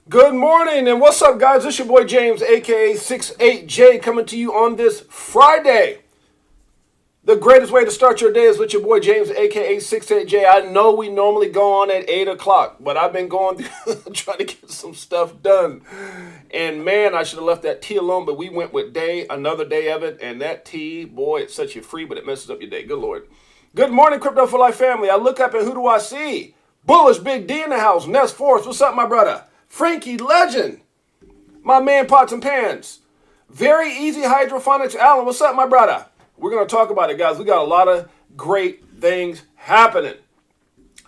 Good morning, and what's up, guys? It's your boy James, aka Six8Jay, coming to you on this Friday. The greatest way to start your day is with your boy James, aka Six8Jay. I know we normally go on at 8 o'clock, but I've been going trying to get some stuff done. And man, I should have left that tea alone, but we went with another day of it, and that tea, boy, it sets you free, but it messes up your day. Good Lord. Good morning, Crypto for Life family. I look up and who do I see? Bullish Big D in the house. Nest Force, what's up, my brother? Frankie Legend, my man Pots and Pans. Very Easy Hydroponics Allen, what's up, my brother? We're going to talk about it, guys. We got a lot of great things happening.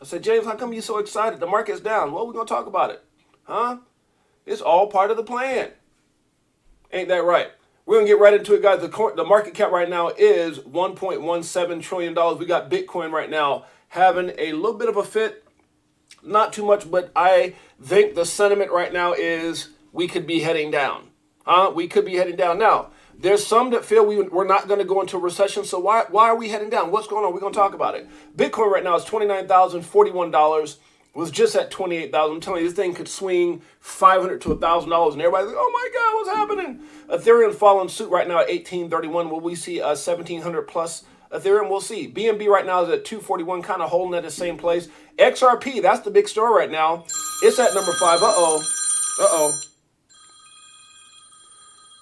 I said, James, how come you so excited? The market's down. Well, we're going to talk about it. Huh? It's all part of the plan. Ain't that right? We're going to get right into it, guys. The market cap right now is $1.17 trillion. We got Bitcoin right now having a little bit of a fit. Not too much, but I think the sentiment right now is we could be heading down. We could be heading down. Now, there's some that feel we're not going to go into a recession, so why are we heading down? What's going on? We're going to talk about it. Bitcoin right now is $29,041. Was just at $28,000. I'm telling you, this thing could swing $500 to $1,000, and everybody's like, oh my God, what's happening? Ethereum following suit right now at $1,831. Will we see a 1,700 plus Ethereum? We'll see. BNB right now is at $241, kind of holding at the same place. XRP, that's the big story right now. It's at number 5. Uh-oh.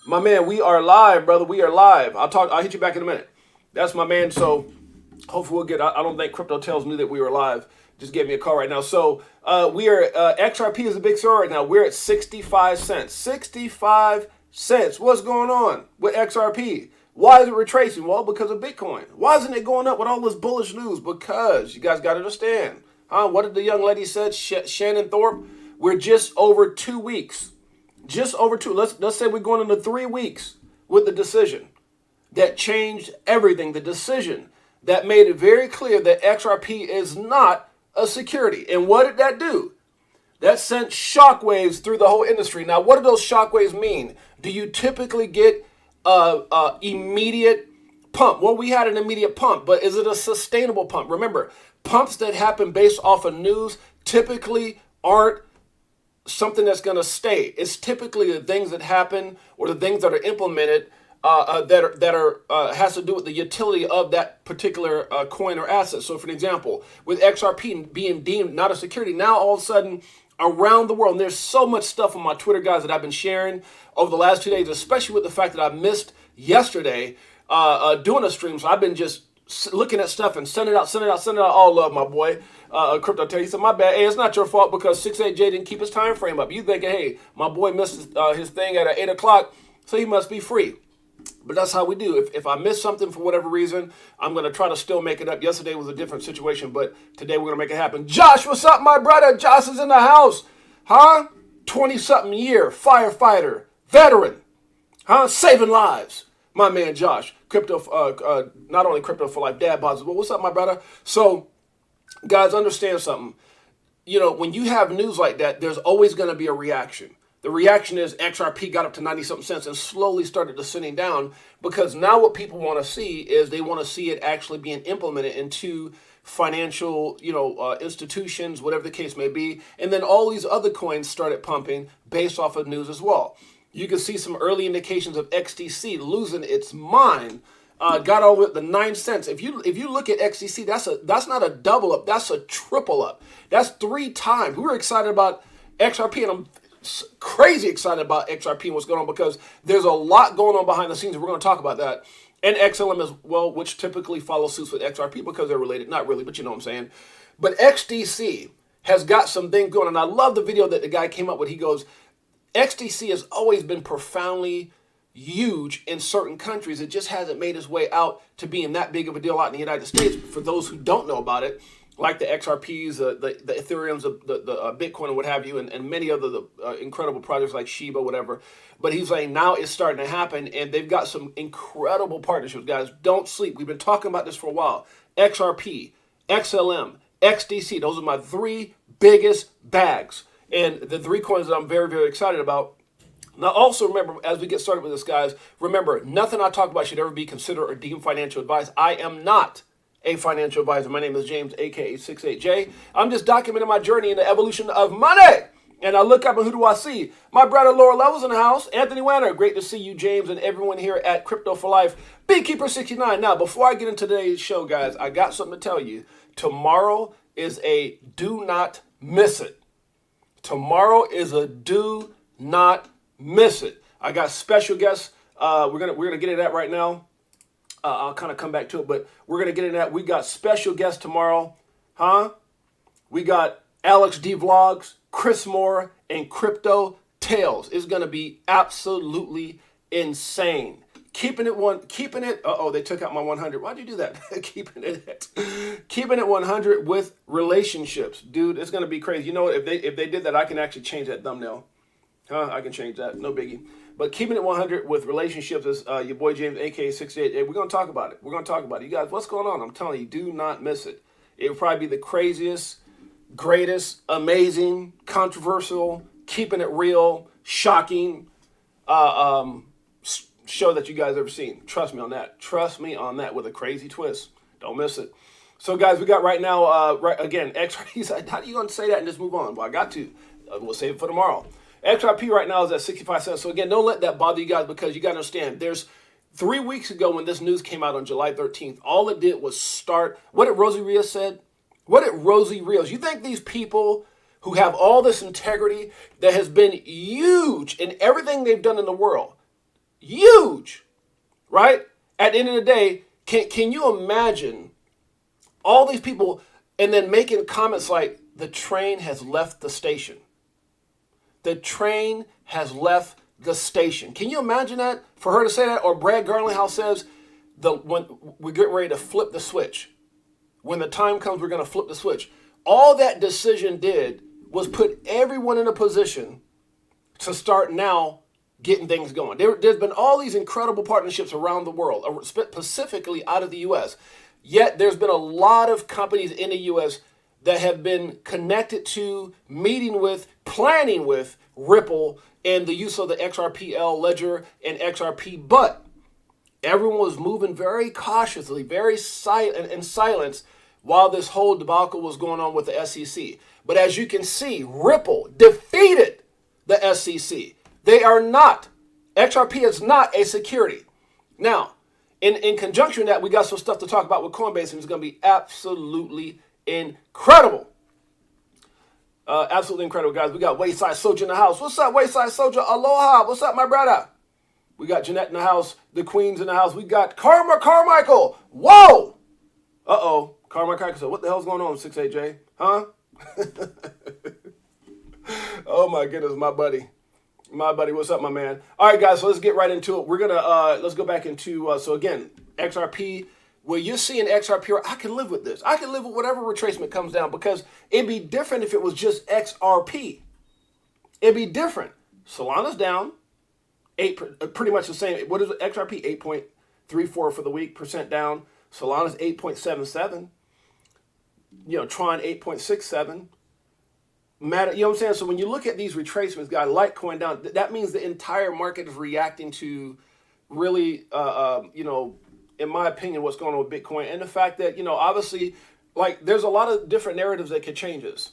My man, we are live, brother. We are live. I'll hit you back in a minute. That's my man. So hopefully we'll get, I don't think crypto tells me that we were live. Just gave me a call right now. So we are, XRP is a big story right now. We're at 65 cents. 65 cents. What's going on with XRP? Why is it retracing? Well, because of Bitcoin. Why isn't it going up with all this bullish news? Because you guys got to understand. What did the young lady said? Shannon Thorpe. We're just over 2 weeks. Just over 2. Let's say we're going into 3 weeks with the decision that changed everything. The decision that made it very clear that XRP is not a security. And what did that do? That sent shockwaves through the whole industry. Now, what do those shockwaves mean? Do you typically get immediate pump? Well, we had an immediate pump, but is it a sustainable pump? Remember, pumps that happen based off of news typically aren't something that's going to stay. It's typically the things that happen or the things that are implemented has to do with the utility of that particular coin or asset. So, for an example, with XRP being deemed not a security, now all of a sudden around the world, and there's so much stuff on my Twitter, guys, that I've been sharing over the last 2 days, especially with the fact that I missed yesterday doing a stream. So I've been just looking at stuff and sending it out. All love, my boy. Crypto tell you, so my bad. Hey, it's not your fault because 6-8J didn't keep his time frame up. You thinking, hey, my boy missed his thing at 8 o'clock, so he must be free. But that's how we do. If I miss something for whatever reason, I'm going to try to still make it up. Yesterday was a different situation, but today we're going to make it happen. Josh, what's up, my brother? Josh is in the house. 20-something year, firefighter, veteran. Saving lives. My man, Josh. Crypto, not only Crypto for Life, dad bods, but what's up, my brother? So, guys, understand something. You know, when you have news like that, there's always going to be a reaction. The reaction is XRP got up to 90-something cents and slowly started descending down because now what people want to see is they want to see it actually being implemented into financial, institutions, whatever the case may be. And then all these other coins started pumping based off of news as well. You can see some early indications of XTC losing its mind. Got all the way up to 9 cents. If you look at XTC, that's not a double up. That's a triple up. That's 3 times. We were excited about XRP, and I'm crazy excited about XRP and what's going on because there's a lot going on behind the scenes. We're going to talk about that. And XLM as well, which typically follows suits with XRP because they're related. Not really, but you know what I'm saying. But XDC has got some things going on. And I love the video that the guy came up with. He goes, XDC has always been profoundly huge in certain countries. It just hasn't made its way out to being that big of a deal out in the United States. For those who don't know about it, like the XRPs, the Ethereums, the Bitcoin, and what have you, and many other incredible projects like Shiba, whatever. But he's saying now it's starting to happen, and they've got some incredible partnerships, guys. Don't sleep. We've been talking about this for a while. XRP, XLM, XDC, those are my 3 biggest bags. And the 3 coins that I'm very, very excited about. Now, also remember, as we get started with this, guys, remember, nothing I talk about should ever be considered or deemed financial advice. I am not a financial advisor. My name is James, aka 6-8Jay. I'm just documenting my journey in the evolution of money. And I look up and who do I see? My brother Laura Levels in the house. Anthony Wanner, great to see you, James, and everyone here at Crypto for Life. Beekeeper69. Now, before I get into today's show, guys, I got something to tell you. Tomorrow is a do not miss it. Tomorrow is a do not miss it. I got special guests. We're gonna get into that right now. I'll kind of come back to it, but we're gonna get into that. We got special guests tomorrow, huh? We got Alex D Vlogs, Chris Moore, and Crypto Tales. It's gonna be absolutely insane. Keeping it. They took out my 100. Why'd you do that? keeping it 100 with relationships, dude. It's gonna be crazy. You know what? If they did that, I can actually change that thumbnail. I can change that. No biggie. But keeping it 100 with relationships is your boy James, aka Six8Jay. We're gonna talk about it. You guys, what's going on? I'm telling you, do not miss it. It will probably be the craziest, greatest, amazing, controversial, keeping it real, shocking show that you guys ever seen. Trust me on that. Trust me on that with a crazy twist. Don't miss it. So, guys, we got right now, again, XRP. How are you going to say that and just move on? Well, I got to. We'll save it for tomorrow. XRP right now is at 65 cents. So, again, don't let that bother you guys because you got to understand there's 3 weeks ago when this news came out on July 13th, all it did was start. What did Rosie Rios said? What did Rosie Rios? You think these people who have all this integrity that has been huge in everything they've done in the world, huge, right? At the end of the day, can you imagine all these people and then making comments like, the train has left the station. The train has left the station. Can you imagine that? For her to say that? Or Brad Garlinghouse says, when we get ready to flip the switch. When the time comes, we're going to flip the switch. All that decision did was put everyone in a position to start now getting things going. There's been all these incredible partnerships around the world, specifically out of the U.S. Yet there's been a lot of companies in the U.S. that have been connected to, meeting with, planning with Ripple and the use of the XRPL ledger and XRP. But everyone was moving very cautiously, very silent in silence while this whole debacle was going on with the SEC. But as you can see, Ripple defeated the SEC. They are not. XRP is not a security. Now, in conjunction with that, we got some stuff to talk about with Coinbase, and it's going to be absolutely incredible. Absolutely incredible, guys. We got Wayside Soldier in the house. What's up, Wayside Soldier? Aloha. What's up, my brother? We got Jeanette in the house. The Queen's in the house. We got Karma Carmichael. Whoa. Uh-oh. Karma Carmichael said, what the hell's going on, Six8Jay? Huh? Oh, my goodness, my buddy. My buddy, what's up, my man? All right, guys, so let's get right into it. We're going to, let's go back into, so again, XRP. Well, you're seeing XRP, I can live with this. I can live with whatever retracement comes down because it'd be different if it was just XRP. It'd be different. Solana's down, pretty much the same. What is it? XRP 8.34 for the week, percent down. Solana's 8.77. You know, Tron 8.67. Matter, you know what I'm saying? So when you look at these retracements, guys, Litecoin down, that means the entire market is reacting to really, you know, in my opinion, what's going on with Bitcoin. And the fact that, you know, obviously, like, there's a lot of different narratives that could change this.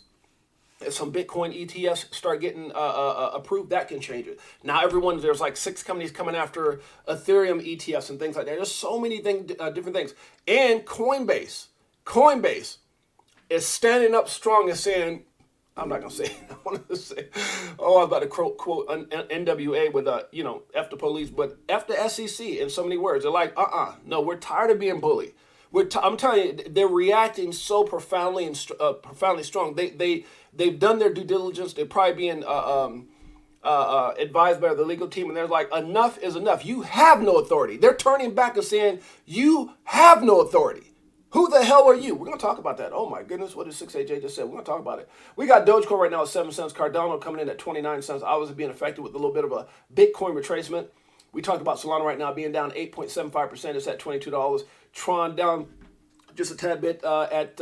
If some Bitcoin ETFs start getting approved, that can change it. Now, there's like 6 companies coming after Ethereum ETFs and things like that. There's so many different things. And Coinbase is standing up strong and saying, I'm not going to say it. I wanted to say, I was about to quote NWA with, you know, F the police, but F the SEC in so many words. They're like, no, we're tired of being bullied. I'm telling you, they're reacting so profoundly and profoundly strong. They've done their due diligence. They're probably being advised by the legal team, and they're like, enough is enough. You have no authority. They're turning back and saying, you have no authority. Who the hell are you? We're going to talk about that. Oh, my goodness. What did Six8Jay just say? We're going to talk about it. We got Dogecoin right now at 7 cents. Cardano coming in at 29 cents. Obviously being affected with a little bit of a Bitcoin retracement. We talked about Solana right now being down 8.75%. It's at $22. Tron down just a tad bit at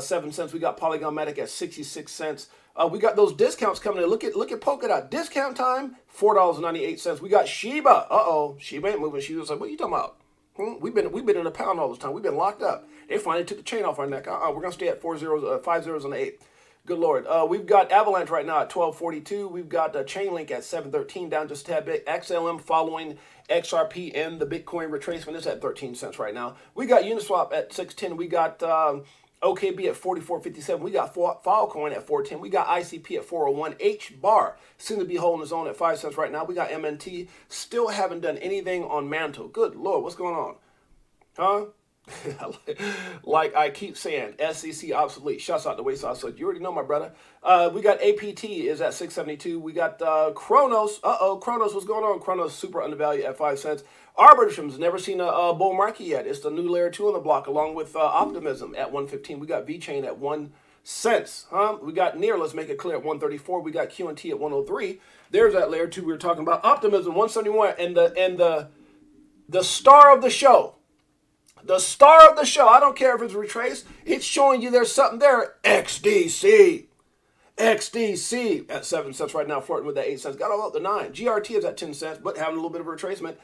7 cents. We got Polygon Matic at 66 cents. We got those discounts coming in. Look at Polkadot. Discount time, $4.98. We got Shiba. Shiba ain't moving. Shiba's like, what are you talking about? We've been in a pound all this time. We've been locked up. They finally took the chain off our neck. We're gonna stay at 5 zeros on the 8. Good Lord. We've got Avalanche right now at 1242. We've got Chainlink at 713, down just a tad bit. XLM following XRP and the Bitcoin retracement is at 13 cents right now. We got Uniswap at 610. We got OKB at 44.57. We got Filecoin at 410. We got ICP at 401. H-Bar seems to be holding his own at 5 cents right now. We got MNT. Still haven't done anything on Mantle. Good Lord, what's going on? Huh? Like I keep saying, SEC obsolete. Shouts out to Wayside. So you already know, my brother. We got APT is at 672. We got Kronos. Kronos, what's going on? Kronos super undervalued at 5 cents. Arbitrum's never seen a bull market yet. It's the new layer 2 on the block, along with Optimism at 115. We got VChain at 1 cent. We got Near, let's make it clear, at 134. We got QNT at 103. There's that layer 2 we were talking about. Optimism 171, and the star of the show. The star of the show, I don't care if it's retraced, it's showing you there's something there. XDC. XDC at 7 cents right now, flirting with that 8 cents. Got all up to 9. GRT is at 10 cents, but having a little bit of a retracement.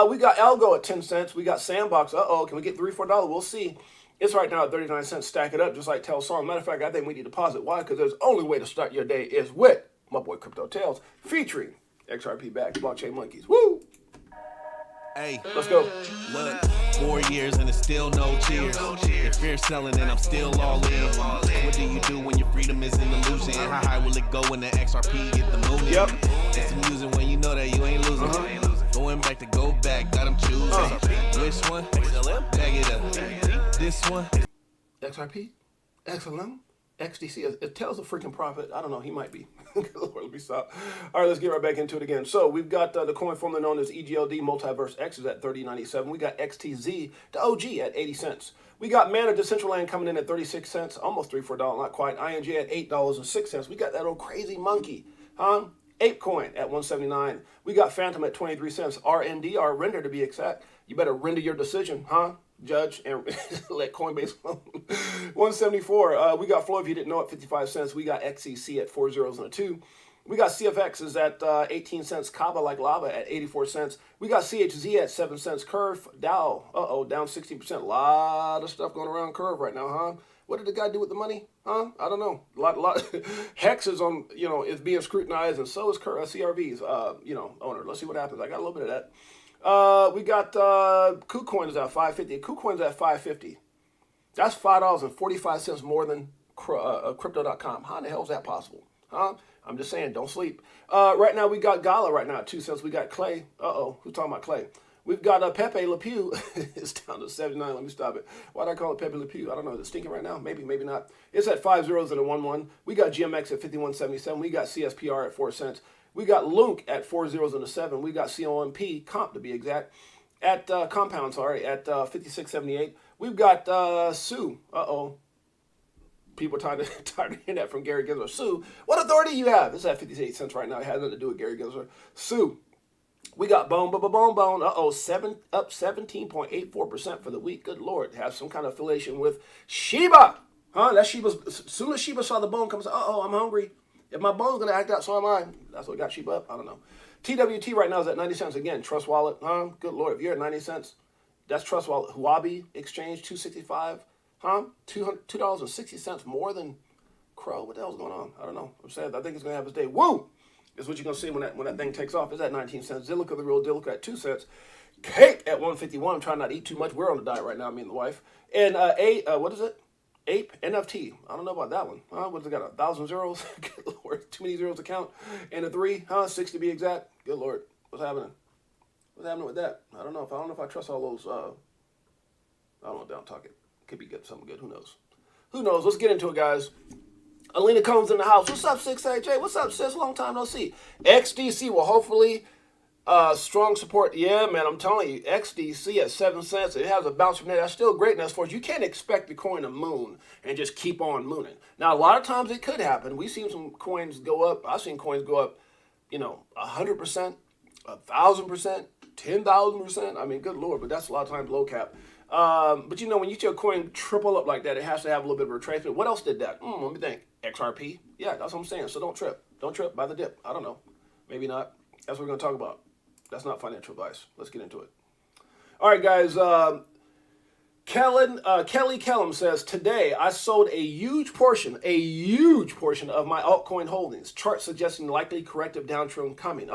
We got Algo at 10 cents. We got Sandbox. Can we get $3, $4? We'll see. It's right now at 39 cents. Stack it up just like Telsong. Matter of fact, I think we need to deposit. Why? Because there's only way to start your day is with my boy Crypto Tales, featuring XRP back, Blockchain Monkeys. Woo! Hey, let's go. Look, 4 years and it's still no cheers. If fear selling and I'm still all in. What do you do when your freedom is in illusion? How high will it go when the XRP get the moon? Yep. It's amusing when you know that you ain't losing. Going back to go back, got them choosing. Which one? Bag it up. This one. XRP? XLM? XDC, it tells a freaking prophet. I don't know, he might be. Let me stop. All right, let's get right back into it again. So we've got the coin formerly known as EGLD Multiverse X is at 30.97. We got XTZ, the OG, at 80 cents. We got Mana Decentraland coming in at 36 cents, almost $3 for $1, not quite. ING at $8.06. We got that old crazy monkey, ApeCoin at 179. We got Phantom at 23 cents. RND, or render to be exact. You better render your decision, Judge, and let Coinbase alone. 174. We got Flow, if you didn't know it, 55 cents. We got XEC at 4 zeros and a 2. We got CFX is at 18 cents. Kava like lava at 84 cents. We got CHZ at 7 cents. Curve, Dow, down 16%. A lot of stuff going around Curve right now, What did the guy do with the money? I don't know. A lot. Hex is on, is being scrutinized, and so is CRV's, owner. Let's see what happens. I got a little bit of that. We got KuCoin is at 550. KuCoin is at 550. That's $5.45 more than Crypto.com. How in the hell is that possible? I'm just saying, don't sleep. Right now we got Gala right now at 2 cents. We got Clay. Who's talking about Clay? We've got Pepe Le Pew. It's down to 79. Let me stop it. Why did I call it Pepe Le Pew? I don't know. Is it stinking right now? Maybe, maybe not. It's at 5 zeros and a 1-1. We got GMX at 51.77. We got CSPR at 4 cents. We got Lunk at 4 zeros and a 7. We got COMP, Comp to be exact, at Compound, at 56.78. We've got Sue. People are tired of hearing that from Gary Gensler. Sue, what authority you have? It's at 58 cents right now. It has nothing to do with Gary Gensler. Sue. We got Bone. Up 17.84% for the week. Good Lord. Has some kind of affiliation with Shiba. That Shiba's, as soon as Shiba saw the bone come, I'm hungry. If my bone's going to act out, so am I. That's what got Shiba up. I don't know. TWT right now is at 90 cents again. Trust Wallet. Good Lord. If you're at 90 cents, that's Trust Wallet. Huobi Exchange, 265. $2.60 more than Crow. What the hell's going on? I don't know. I'm saying I think it's going to have its day. Woo! Is what you're going to see when that thing takes off. It's at 19 cents. Zilliqa, the real Dillica, at 2 cents. Cake at 151. I'm trying not to eat too much. We're on a diet right now, me and the wife. And what is it? Ape NFT. I don't know about that one. What's it got? 1,000 zeros? Good Lord. Too many zeros to count. And a 3. 6 to be exact. Good Lord. What's happening? What's happening with that? I don't know if I trust all those. I don't know. Down talk it. Could be good. Something good. Who knows? Who knows? Let's get into it, guys. Alina Combs in the house. What's up, 68Jay? What's up, sis? Long time no see. XDC will hopefully strong support. Yeah, man, I'm telling you, XDC at 7 cents. It has a bounce from there. That's still great. And as far as you can't expect the coin to moon and just keep on mooning. Now, a lot of times it could happen. We've seen some coins go up. I've seen coins go up, 100%, 1,000%, 10,000%. I mean, good Lord, but that's a lot of times low cap. But when you see a coin triple up like that, it has to have a little bit of a retracement. What else did that? Let me think. XRP? Yeah, that's what I'm saying. So don't trip. Don't trip by the dip. I don't know. Maybe not. That's what we're going to talk about. That's not financial advice. Let's get into it. All right, guys. Kelly Kellum says, today I sold a huge portion of my altcoin holdings. Chart suggesting likely corrective downtrend coming.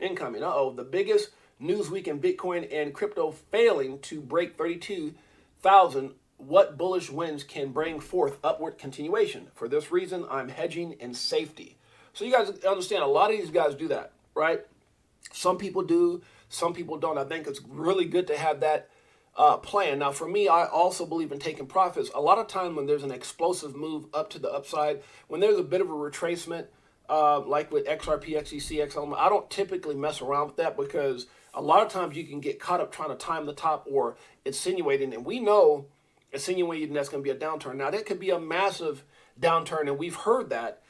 Incoming. The biggest news week in Bitcoin and crypto failing to break 32,000. What bullish winds can bring forth upward continuation? For this reason, I'm hedging in safety. So you guys understand, a lot of these guys do that, right? Some people do, some people don't. I think it's really good to have that plan. Now, for me, I also believe in taking profits. A lot of time when there's an explosive move up to the upside, when there's a bit of a retracement, like with XRP, XEC, XLM, I don't typically mess around with that because a lot of times you can get caught up trying to time the top or insinuating, and we know insinuating that's going to be a downturn. Now, that could be a massive downturn, and we've heard that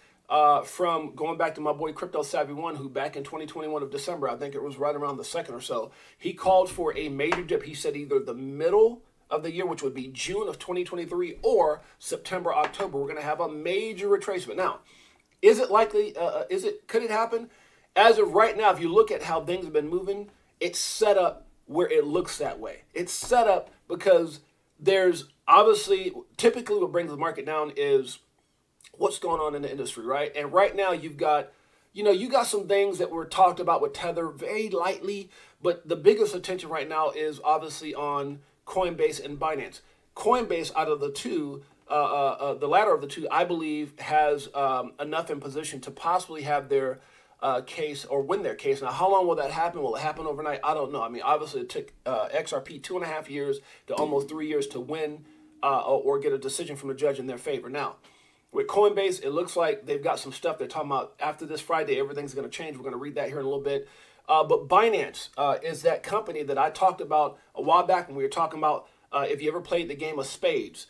from going back to my boy Crypto Savvy One, who back in 2021 of December, I think it was right around the 2nd or so, he called for a major dip. He said either the middle of the year, which would be June of 2023, or September, October, we're going to have a major retracement. Now, is it likely? Could it happen? As of right now, if you look at how things have been moving, it's set up where it looks that way. It's set up because there's obviously, typically what brings the market down is what's going on in the industry, right? And right now you've got, you got some things that were talked about with Tether very lightly, but the biggest attention right now is obviously on Coinbase and Binance. Coinbase, out of the two, the latter of the two, I believe, has enough in position to possibly have their case or win their case. Now, how long will that happen? Will it happen overnight? I don't know. I mean, obviously, it took XRP 2.5 years to almost 3 years to win or get a decision from the judge in their favor. Now, with Coinbase, it looks like they've got some stuff they're talking about. After this Friday, everything's going to change. We're going to read that here in a little bit. But Binance is that company that I talked about a while back when we were talking about if you ever played the game of spades.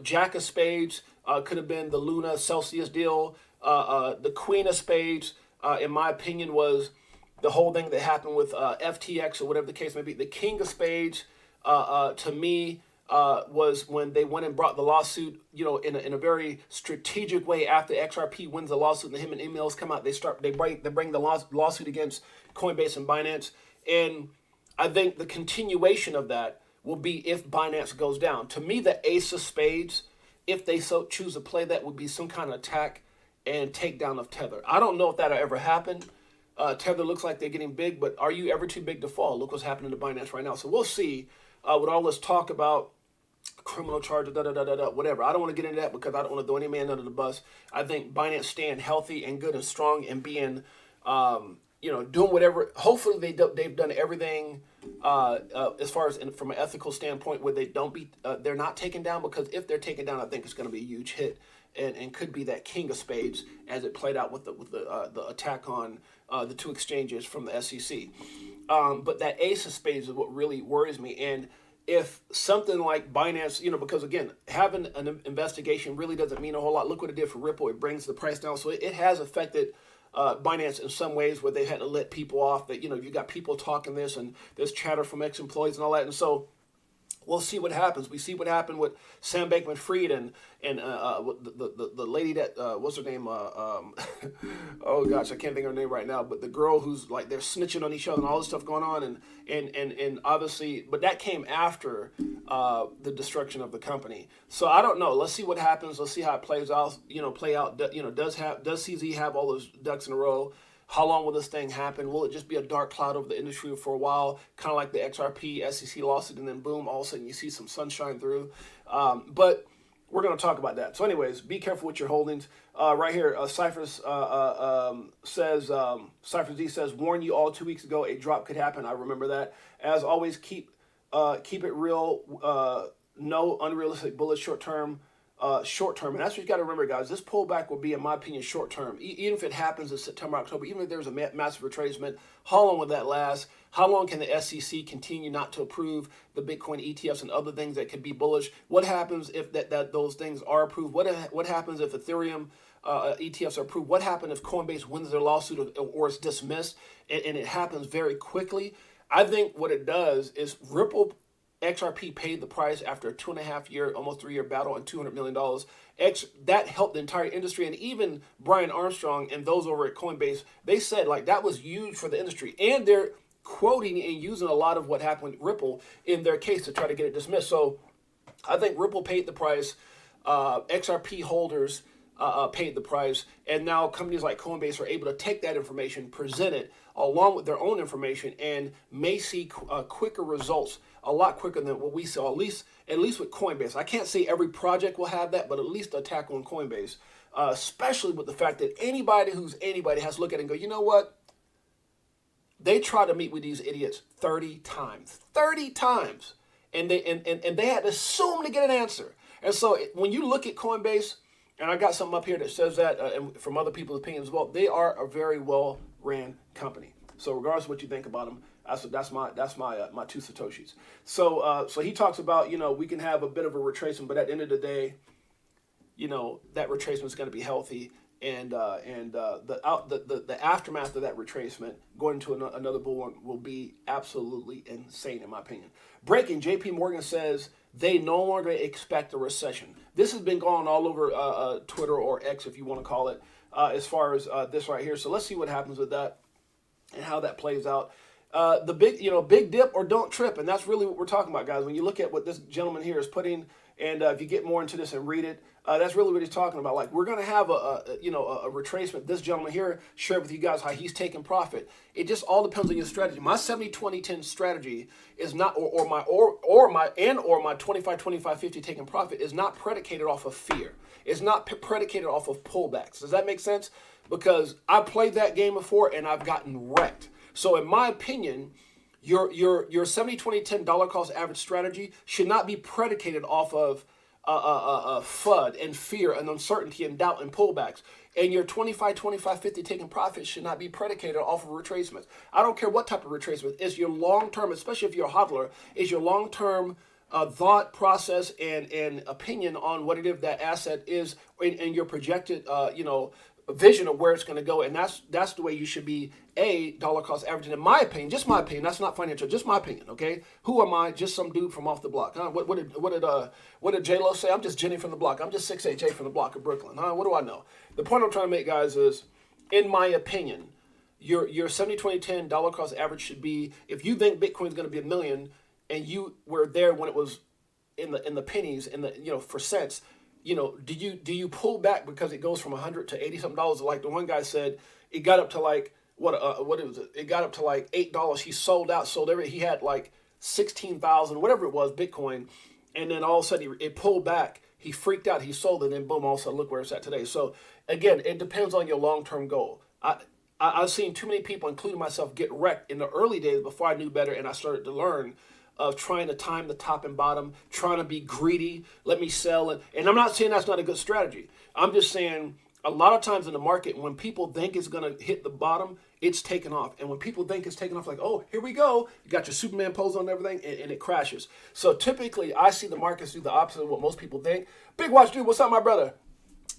Jack of spades could have been the Luna Celsius deal. The Queen of spades, in my opinion, was the whole thing that happened with FTX or whatever the case may be. The King of spades, to me, was when they went and brought the lawsuit, in a very strategic way. After XRP wins the lawsuit and him and emails come out, they bring the lawsuit against Coinbase and Binance. And I think the continuation of that will be if Binance goes down. To me, the ace of spades, if they so choose to play that, would be some kind of attack and takedown of Tether. I don't know if that'll ever happen. Tether looks like they're getting big, but are you ever too big to fall? Look what's happening to Binance right now. So we'll see with all this talk about criminal charges, whatever. I don't want to get into that because I don't want to throw any man under the bus. I think Binance staying healthy and good and strong and being, doing whatever. Hopefully they've done everything as far as from an ethical standpoint where they're not taken down, because if they're taken down, I think it's going to be a huge hit and could be that King of spades as it played out with the attack on the two exchanges from the SEC. But that ace of spades is what really worries me. And if something like Binance, because again, having an investigation really doesn't mean a whole lot. Look what it did for Ripple. It brings the price down. So it has affected Binance in some ways where they had to let people off that, you got people talking this and there's chatter from ex-employees and all that. And so we'll see what happens. We see what happened with Sam Bankman-Fried and the lady that what's her name? Oh gosh, I can't think of her name right now. But the girl who's like they're snitching on each other and all this stuff going on, and obviously, but that came after the destruction of the company. So I don't know. Let's see what happens. Let's see how it plays out. Does CZ have all those ducks in a row? How long will this thing happen? Will it just be a dark cloud over the industry for a while, kind of like the XRP SEC lawsuit, and then boom, all of a sudden you see some sunshine through? But we're going to talk about that. So anyways, be careful with your holdings. Right here, Cyphers says, Cyphers D says, warn you all 2 weeks ago, a drop could happen. I remember that. As always, keep it real. No unrealistic bullets short term. And that's what you got to remember, guys. This pullback will be, in my opinion, short term. Even if it happens in September, October, even if there's a massive retracement, how long will that last? How long can the SEC continue not to approve the Bitcoin ETFs and other things that could be bullish? What happens if those things are approved? What happens if Ethereum ETFs are approved? What happens if Coinbase wins their lawsuit or it's dismissed? And it happens very quickly. I think what it does is Ripple XRP paid the price after a 2.5 year, almost 3 year battle and $200 million. That helped the entire industry. And even Brian Armstrong and those over at Coinbase, they said like that was huge for the industry. And quoting and using a lot of what happened with Ripple in their case to try to get it dismissed. So I think Ripple paid the price. XRP holders paid the price, and now companies like Coinbase are able to take that information, present it along with their own information, and may see quicker results, a lot quicker than what we saw. At least with Coinbase. I can't say every project will have that, but at least attack on Coinbase, especially with the fact that anybody has to look at it and go, you know what? They try to meet with these idiots 30 times, and they had to assume to get an answer. And so when you look at Coinbase, and I got something up here that says that, and from other people's opinions as well, they are a very well-ran company. So regardless of what you think about them, that's my 2 satoshis. So he talks about, we can have a bit of a retracement, but at the end of the day, that retracement is going to be healthy, and the aftermath of that retracement going into another bull run will be absolutely insane in my opinion. Breaking: JP Morgan says they no longer expect a recession. This has been going all over Twitter, or X if you want to call it, as far as this right here. So let's see what happens with that and how that plays out. The big dip or don't trip, and that's really what we're talking about, guys. When you look at what this gentleman here is putting, and if you get more into this and read it, that's really what he's talking about. Like, we're going to have a retracement. This gentleman here shared with you guys how he's taking profit. It just all depends on your strategy. My 70-20-10 strategy is not, or my 25-25-50 taking profit is not predicated off of fear. It's not predicated off of pullbacks. Does that make sense? Because I played that game before and I've gotten wrecked. So in my opinion, your 70-20-10 dollar cost average strategy should not be predicated off of FUD and fear and uncertainty and doubt and pullbacks. And your 25-25-50 taking profits should not be predicated off of retracements. I don't care what type of retracement. It's your long-term, especially if you're a hodler, is your long-term thought process and opinion on what it is that asset is, and your projected vision of where it's going to go. And that's the way you should be dollar cost averaging, in my opinion. Just my opinion. That's not financial, just my opinion. Okay, who am I? Just some dude from off the block. Huh? What did J-Lo say? I'm just Jenny from the block. I'm just 6-8-Jay from the block of Brooklyn. Huh? What do I know? The point I'm trying to make, guys, is, in my opinion, your 70-20-10 dollar cost average should be, if you think Bitcoin's going to be $1 million and you were there when it was in the pennies, for cents, do you pull back because it goes from $100 to $80 something dollars? Like the one guy said, it got up to like what was it? It got up to like $8. He sold everything. He had like 16,000, whatever it was, Bitcoin, and then all of a sudden it pulled back. He freaked out. He sold it, and then boom! All of a sudden, look where it's at today. So again, it depends on your long-term goal. I've seen too many people, including myself, get wrecked in the early days before I knew better, and I started to learn of trying to time the top and bottom, trying to be greedy, let me sell it. And I'm not saying that's not a good strategy. I'm just saying a lot of times in the market, when people think it's going to hit the bottom, it's taken off. And when people think it's taken off, like, oh, here we go, you got your Superman pose on and everything, and it crashes. So typically, I see the markets do the opposite of what most people think. Big Watch Dude, what's up, my brother?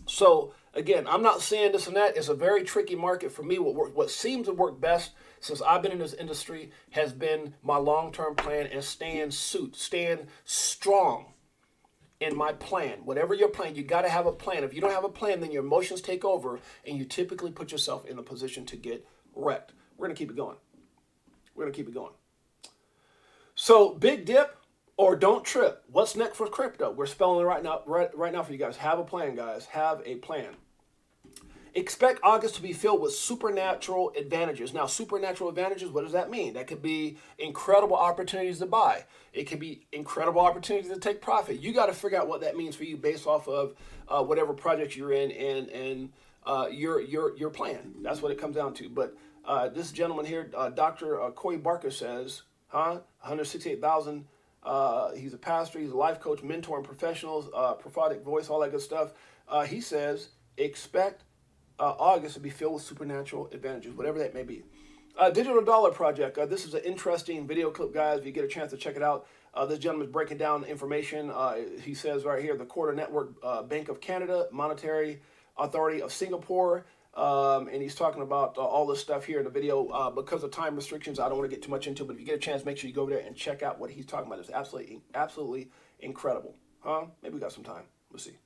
So again, I'm not saying this and that. It's a very tricky market for me. What seems to work best since I've been in this industry has been my long-term plan and stand strong in my plan. Whatever your plan, you got to have a plan. If you don't have a plan, then your emotions take over, and you typically put yourself in a position to get wrecked. We're going to keep it going. So big dip or don't trip. What's next for crypto? We're spelling it right now for you guys. Have a plan, guys. Have a plan. Expect August to be filled with supernatural advantages. Now, supernatural advantages, what does that mean? That could be incredible opportunities to buy. It could be incredible opportunities to take profit. You got to figure out what that means for you based off of whatever project you're in and your plan. That's what it comes down to. But this gentleman here, Dr. Corey Barker says, 168,000. He's a pastor. He's a life coach, mentoring professionals, prophetic voice, all that good stuff. He says, expect August to be filled with supernatural advantages, whatever that may be. Digital Dollar Project. This is an interesting video clip, guys. If you get a chance to check it out, this gentleman is breaking down information. He says right here, the Quarter Network Bank of Canada, Monetary Authority of Singapore, and he's talking about all this stuff here in the video. Because of time restrictions, I don't want to get too much into it, but if you get a chance, make sure you go over there and check out what he's talking about. It's absolutely incredible. Maybe we got some time. We'll see.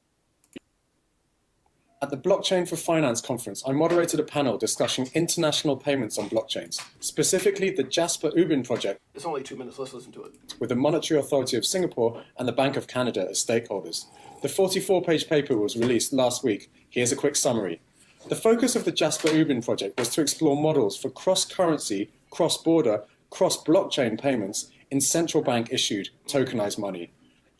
At the Blockchain for Finance conference, I moderated a panel discussing international payments on blockchains, specifically the Jasper Ubin project. It's only 2 minutes. Let's listen to it. With the Monetary Authority of Singapore and the Bank of Canada as stakeholders. The 44-page paper was released last week. Here's a quick summary. The focus of the Jasper Ubin project was to explore models for cross-currency, cross-border, cross-blockchain payments in central bank-issued tokenized money.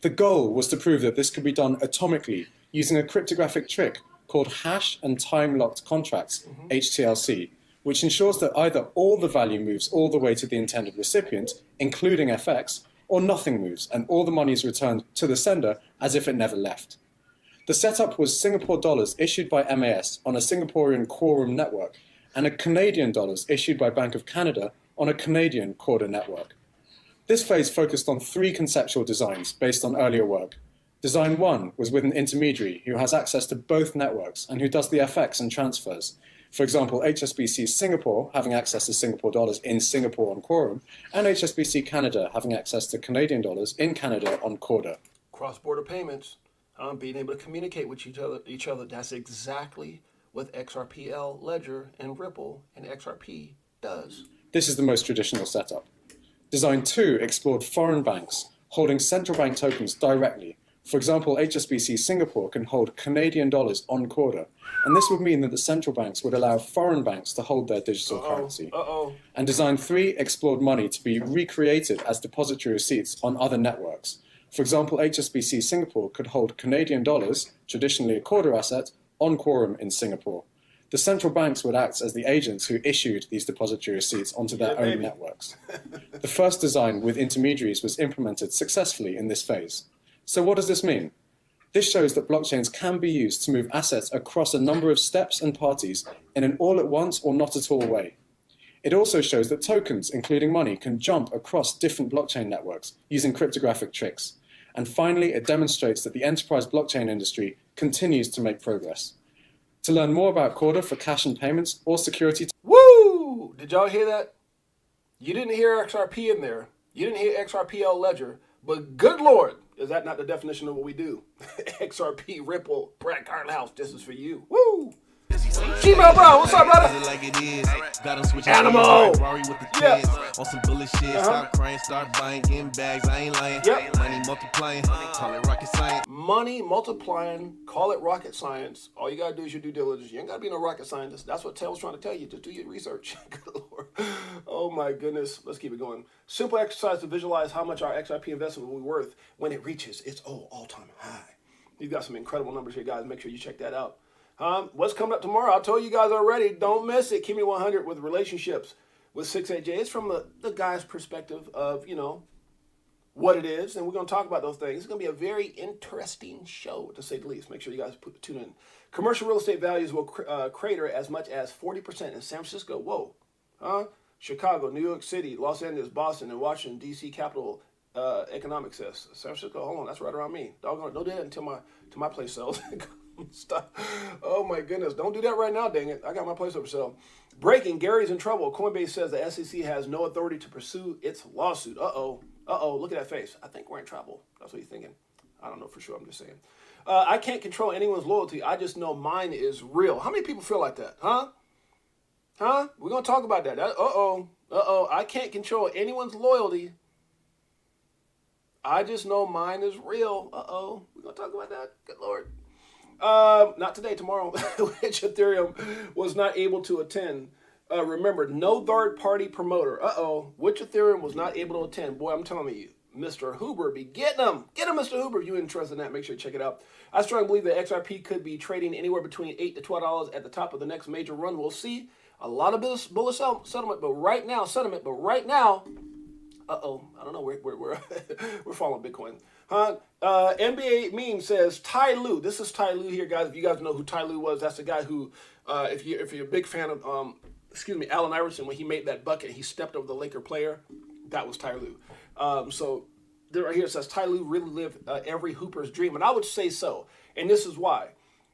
The goal was to prove that this could be done atomically using a cryptographic trick called hash and time-locked contracts, HTLC, which ensures that either all the value moves all the way to the intended recipient, including FX, or nothing moves and all the money is returned to the sender as if it never left. The setup was Singapore dollars issued by MAS on a Singaporean quorum network and a Canadian dollars issued by Bank of Canada on a Canadian Corda network. This phase focused on 3 conceptual designs based on earlier work. Design 1 was with an intermediary who has access to both networks and who does the FX and transfers. For example, HSBC Singapore having access to Singapore dollars in Singapore on Quorum, and HSBC Canada having access to Canadian dollars in Canada on Corda. Cross-border payments, being able to communicate with each other. That's exactly what XRPL, Ledger, and Ripple, and XRP does. This is the most traditional setup. Design 2 explored foreign banks holding central bank tokens directly. For example, HSBC Singapore can hold Canadian dollars on Corda, and this would mean that the central banks would allow foreign banks to hold their digital currency. And Design 3 explored money to be recreated as depository receipts on other networks. For example, HSBC Singapore could hold Canadian dollars, traditionally a Corda asset, on Quorum in Singapore. The central banks would act as the agents who issued these depository receipts onto their own networks. The first design with intermediaries was implemented successfully in this phase. So what does this mean? This shows that blockchains can be used to move assets across a number of steps and parties in an all-at-once or not-at-all way. It also shows that tokens, including money, can jump across different blockchain networks using cryptographic tricks. And finally, it demonstrates that the enterprise blockchain industry continues to make progress. To learn more about Corda for cash and payments or security... Woo! Did y'all hear that? You didn't hear XRP in there. You didn't hear XRPL Ledger. But good Lord, is that not the definition of what we do? XRP, Ripple, Brad Carlhouse, this is for you. Woo! Gmail Brown, what's up, brother? Like it is. Got 'em switching Animal. Rory with the tens. On some bullet shit. Stop crying, start buying, getting bags. I ain't lying. Money multiplying. Call it rocket science. Money multiplying, call it rocket science. All you gotta do is your due diligence. You ain't gotta be no rocket scientist. That's what Taylor's trying to tell you. Just do your research. Good Lord. Oh my goodness. Let's keep it going. Simple exercise to visualize how much our XRP investment will be worth when it reaches its all-time high. You've got some incredible numbers here, guys. Make sure you check that out. What's coming up tomorrow? I told you guys already. Don't miss it. Keep me 100 with relationships with Six8Jay. It's from the guy's perspective of, you know, what it is. And we're going to talk about those things. It's going to be a very interesting show, to say the least. Make sure you guys tune in. Commercial real estate values will crater as much as 40% in San Francisco. Whoa. Chicago, New York City, Los Angeles, Boston, and Washington, D.C. capital economic says. San Francisco, hold on. That's right around me. Doggone, don't do that until my place sells. Stop. Oh my goodness. Don't do that right now, dang it. I got my place up for sale. Breaking, Gary's in trouble. Coinbase says the SEC has no authority to pursue its lawsuit. Uh-oh. Look at that face. I think we're in trouble. That's what he's thinking. I don't know for sure. I'm just saying. I can't control anyone's loyalty. I just know mine is real. How many people feel like that? Huh? We're going to talk about that. I can't control anyone's loyalty. I just know mine is real. We're going to talk about that. Good Lord. Not today, tomorrow, which Ethereum was not able to attend. Remember, no third-party promoter. Which Ethereum was not able to attend. Boy, I'm telling you, Mr. Huber be getting them. Get him, Mr. Huber. If you're interested in that, make sure you check it out. I strongly believe that XRP could be trading anywhere between $8 to $12 at the top of the next major run. We'll see a lot of bullish settlement, but right now, I don't know. We're following Bitcoin. NBA meme says Ty Lue. This is Ty Lue here, guys. If you guys know who Ty Lue was, that's the guy who, if you're a big fan of, Allen Iverson, when he made that bucket, he stepped over the Laker player. That was Ty Lue. So there right here it says Ty Lue really lived every Hooper's dream, and I would say so. And this is why.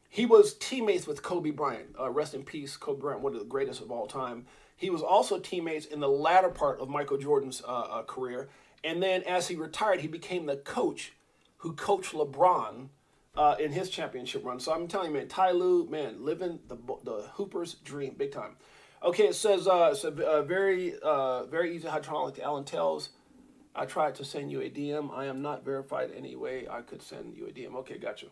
He was teammates with Kobe Bryant. Rest in peace, Kobe Bryant, one of the greatest of all time. He was also teammates in the latter part of Michael Jordan's career. And then as he retired, he became the coach who coached LeBron in his championship run. So I'm telling you, man, Ty Lue, man, living the Hooper's dream, big time. Okay, it says it's a very easy hydraulic. Alan tells, I tried to send you a DM. I am not verified anyway. I could send you a DM. Okay, gotcha.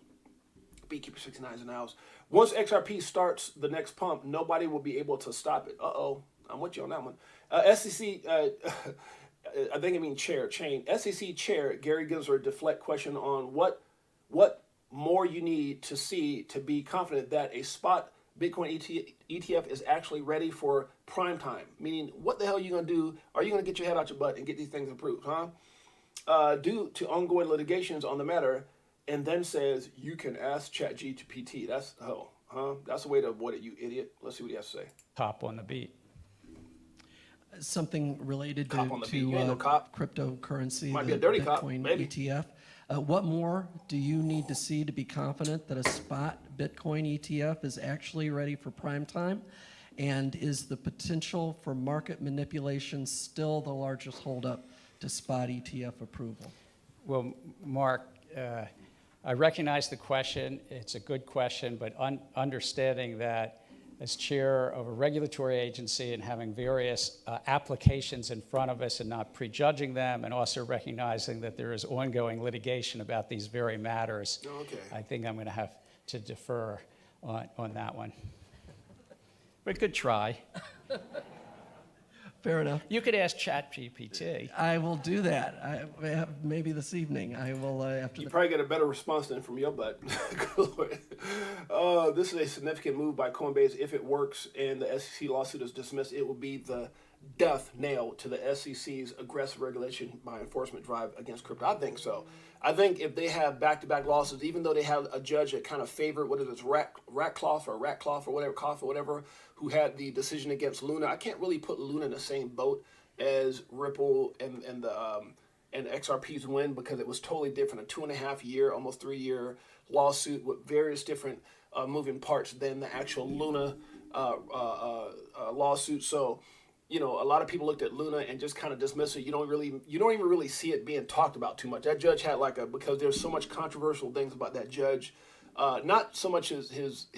Beekeeper69 in the house. Once XRP starts the next pump, nobody will be able to stop it. Uh-oh. I'm with you on that one. SEC, I think I mean chain. SEC chair, Gary gives her a deflect question on what more you need to see to be confident that a spot Bitcoin ETF is actually ready for prime time. Meaning, what the hell are you going to do? Are you going to get your head out your butt and get these things approved, huh? Due to ongoing litigations on the matter, and then says, you can ask ChatGPT. That's, that's the way to avoid it, you idiot. Let's see what he has to say. Cop on the beat. Something related to cryptocurrency, Might be the a dirty Bitcoin cop, maybe. ETF. What more do you need to see to be confident that a spot Bitcoin ETF is actually ready for prime time? And is the potential for market manipulation still the largest holdup to spot ETF approval? Well, Mark, I recognize the question. It's a good question, but understanding that as chair of a regulatory agency and having various applications in front of us and not prejudging them, and also recognizing that there is ongoing litigation about these very matters, Okay. I think I'm going to have to defer on that one. But good try. Fair enough. You could ask ChatGPT. I will do that. Maybe this evening. I will after You the probably get a better response than from your butt. This is a significant move by Coinbase. If it works and the SEC lawsuit is dismissed, it will be the death nail to the SEC's aggressive regulation by enforcement drive against crypto. I think so. I think if they have back-to-back lawsuits, even though they have a judge that kind of favored, what is this, Ratcliffe or whatever, who had the decision against Luna. I can't really put Luna in the same boat as Ripple and XRP's win, because it was totally different. A 2.5 year, almost 3 year lawsuit with various different moving parts than the actual Luna lawsuit. So, you know, a lot of people looked at Luna and just kind of dismissed it. You don't even really see it being talked about too much. That judge had because there's so much controversial things about that judge. Not so much his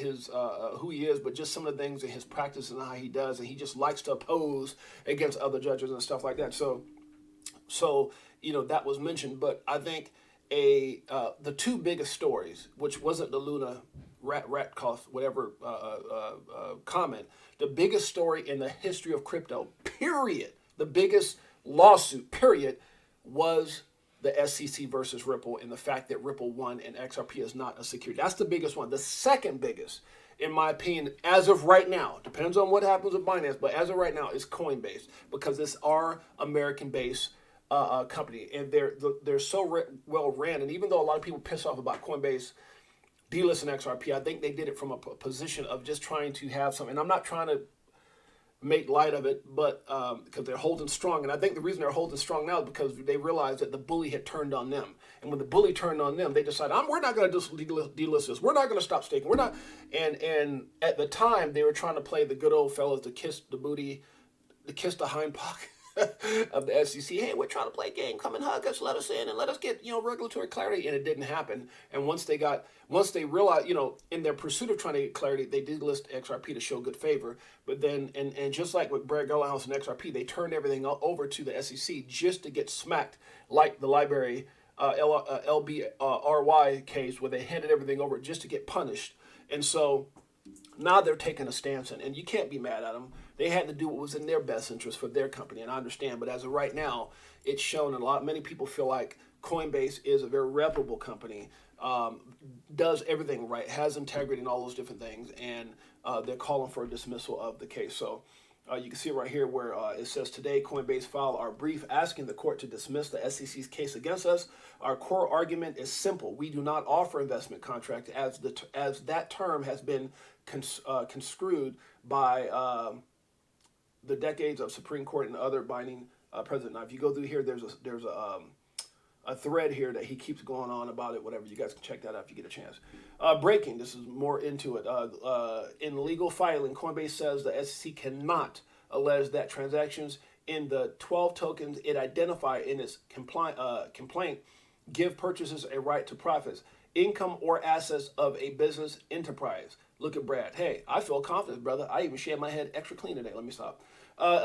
who he is, but just some of the things in his practice and how he does, and he just likes to oppose against other judges and stuff like that. So you know, that was mentioned, but I think the two biggest stories, which wasn't the Luna Ratcliffe whatever comment, the biggest story in the history of crypto, period, the biggest lawsuit, period, was the SEC versus Ripple, and the fact that Ripple won and XRP is not a security. That's the biggest one. The second biggest, in my opinion, as of right now, depends on what happens with Binance, but as of right now, is Coinbase, because it's our American-based company, and they're so well ran. And even though a lot of people piss off about Coinbase delisting XRP, I think they did it from a position of just trying to have some. And I'm not trying to make light of it, but because they're holding strong. And I think the reason they're holding strong now is because they realized that the bully had turned on them. And when the bully turned on them, they decided, we're not going to delist this. We're not going to stop staking. We're not. And at the time, they were trying to play the good old fellas to kiss the booty, to kiss the hind pocket of the SEC. Hey, we're trying to play a game. Come and hug us, let us in, and let us get, regulatory clarity. And it didn't happen. And once they realized, in their pursuit of trying to get clarity, they did list XRP to show good favor. But then, and just like with Brad Garlinghouse and XRP, they turned everything over to the SEC just to get smacked, like the library LBRY case, where they handed everything over just to get punished. And so now they're taking a stance, and you can't be mad at them. They had to do what was in their best interest for their company, and I understand. But as of right now, it's shown, and many people feel like Coinbase is a very reputable company, does everything right, has integrity and all those different things, and they're calling for a dismissal of the case. So you can see right here where it says, today Coinbase filed our brief asking the court to dismiss the SEC's case against us. Our core argument is simple. We do not offer investment contracts as that term has been construed by the decades of Supreme Court and other binding precedent. Now, if you go through here, there's a thread here that he keeps going on about it, whatever. You guys can check that out if you get a chance. Breaking, this is more into it. In legal filing, Coinbase says the SEC cannot allege that transactions in the 12 tokens it identified in its complaint give purchasers a right to profits. income or assets of a business enterprise. Look at Brad. Hey, I feel confident, brother. I even shaved my head extra clean today. Let me stop.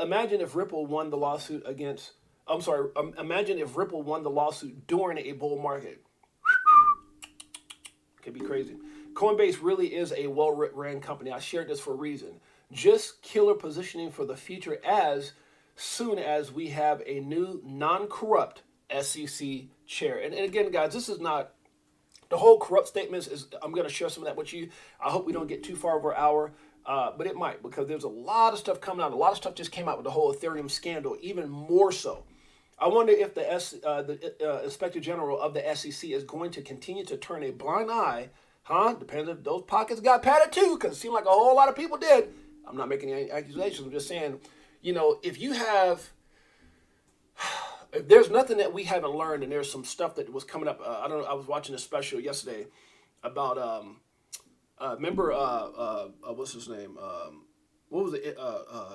Imagine if Ripple won the lawsuit against. I'm sorry. Imagine if Ripple won the lawsuit during a bull market. Could be crazy. Coinbase really is a well-ran company. I shared this for a reason. Just killer positioning for the future as soon as we have a new non-corrupt SEC chair. And again, guys, this is not the whole corrupt statements. I'm going to share some of that with you. I hope we don't get too far over an hour, but it might, because there's a lot of stuff coming out. A lot of stuff just came out with the whole Ethereum scandal, even more so. I wonder if the Inspector General of the SEC is going to continue to turn a blind eye. Depends if those pockets got padded too, because it seemed like a whole lot of people did. I'm not making any accusations. I'm just saying, if you have, if there's nothing that we haven't learned, and there's some stuff that was coming up. I don't know. I was watching a special yesterday about, remember, what's his name? What was it?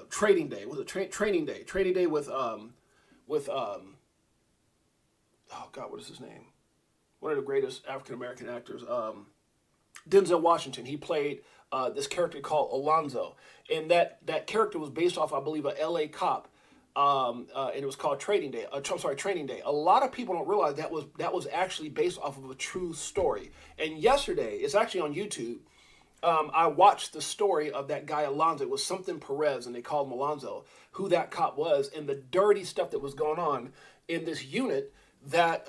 Trading Day. Was it Training Day? Trading Day with oh God, what is his name? One of the greatest African American actors, Denzel Washington. He played this character called Alonzo, and that character was based off, I believe, a LA cop, and it was called Trading Day. Training Day. A lot of people don't realize that was actually based off of a true story. And yesterday, it's actually on YouTube. I watched the story of that guy Alonzo. It was something Perez, and they called him Alonzo, who that cop was, and the dirty stuff that was going on in this unit that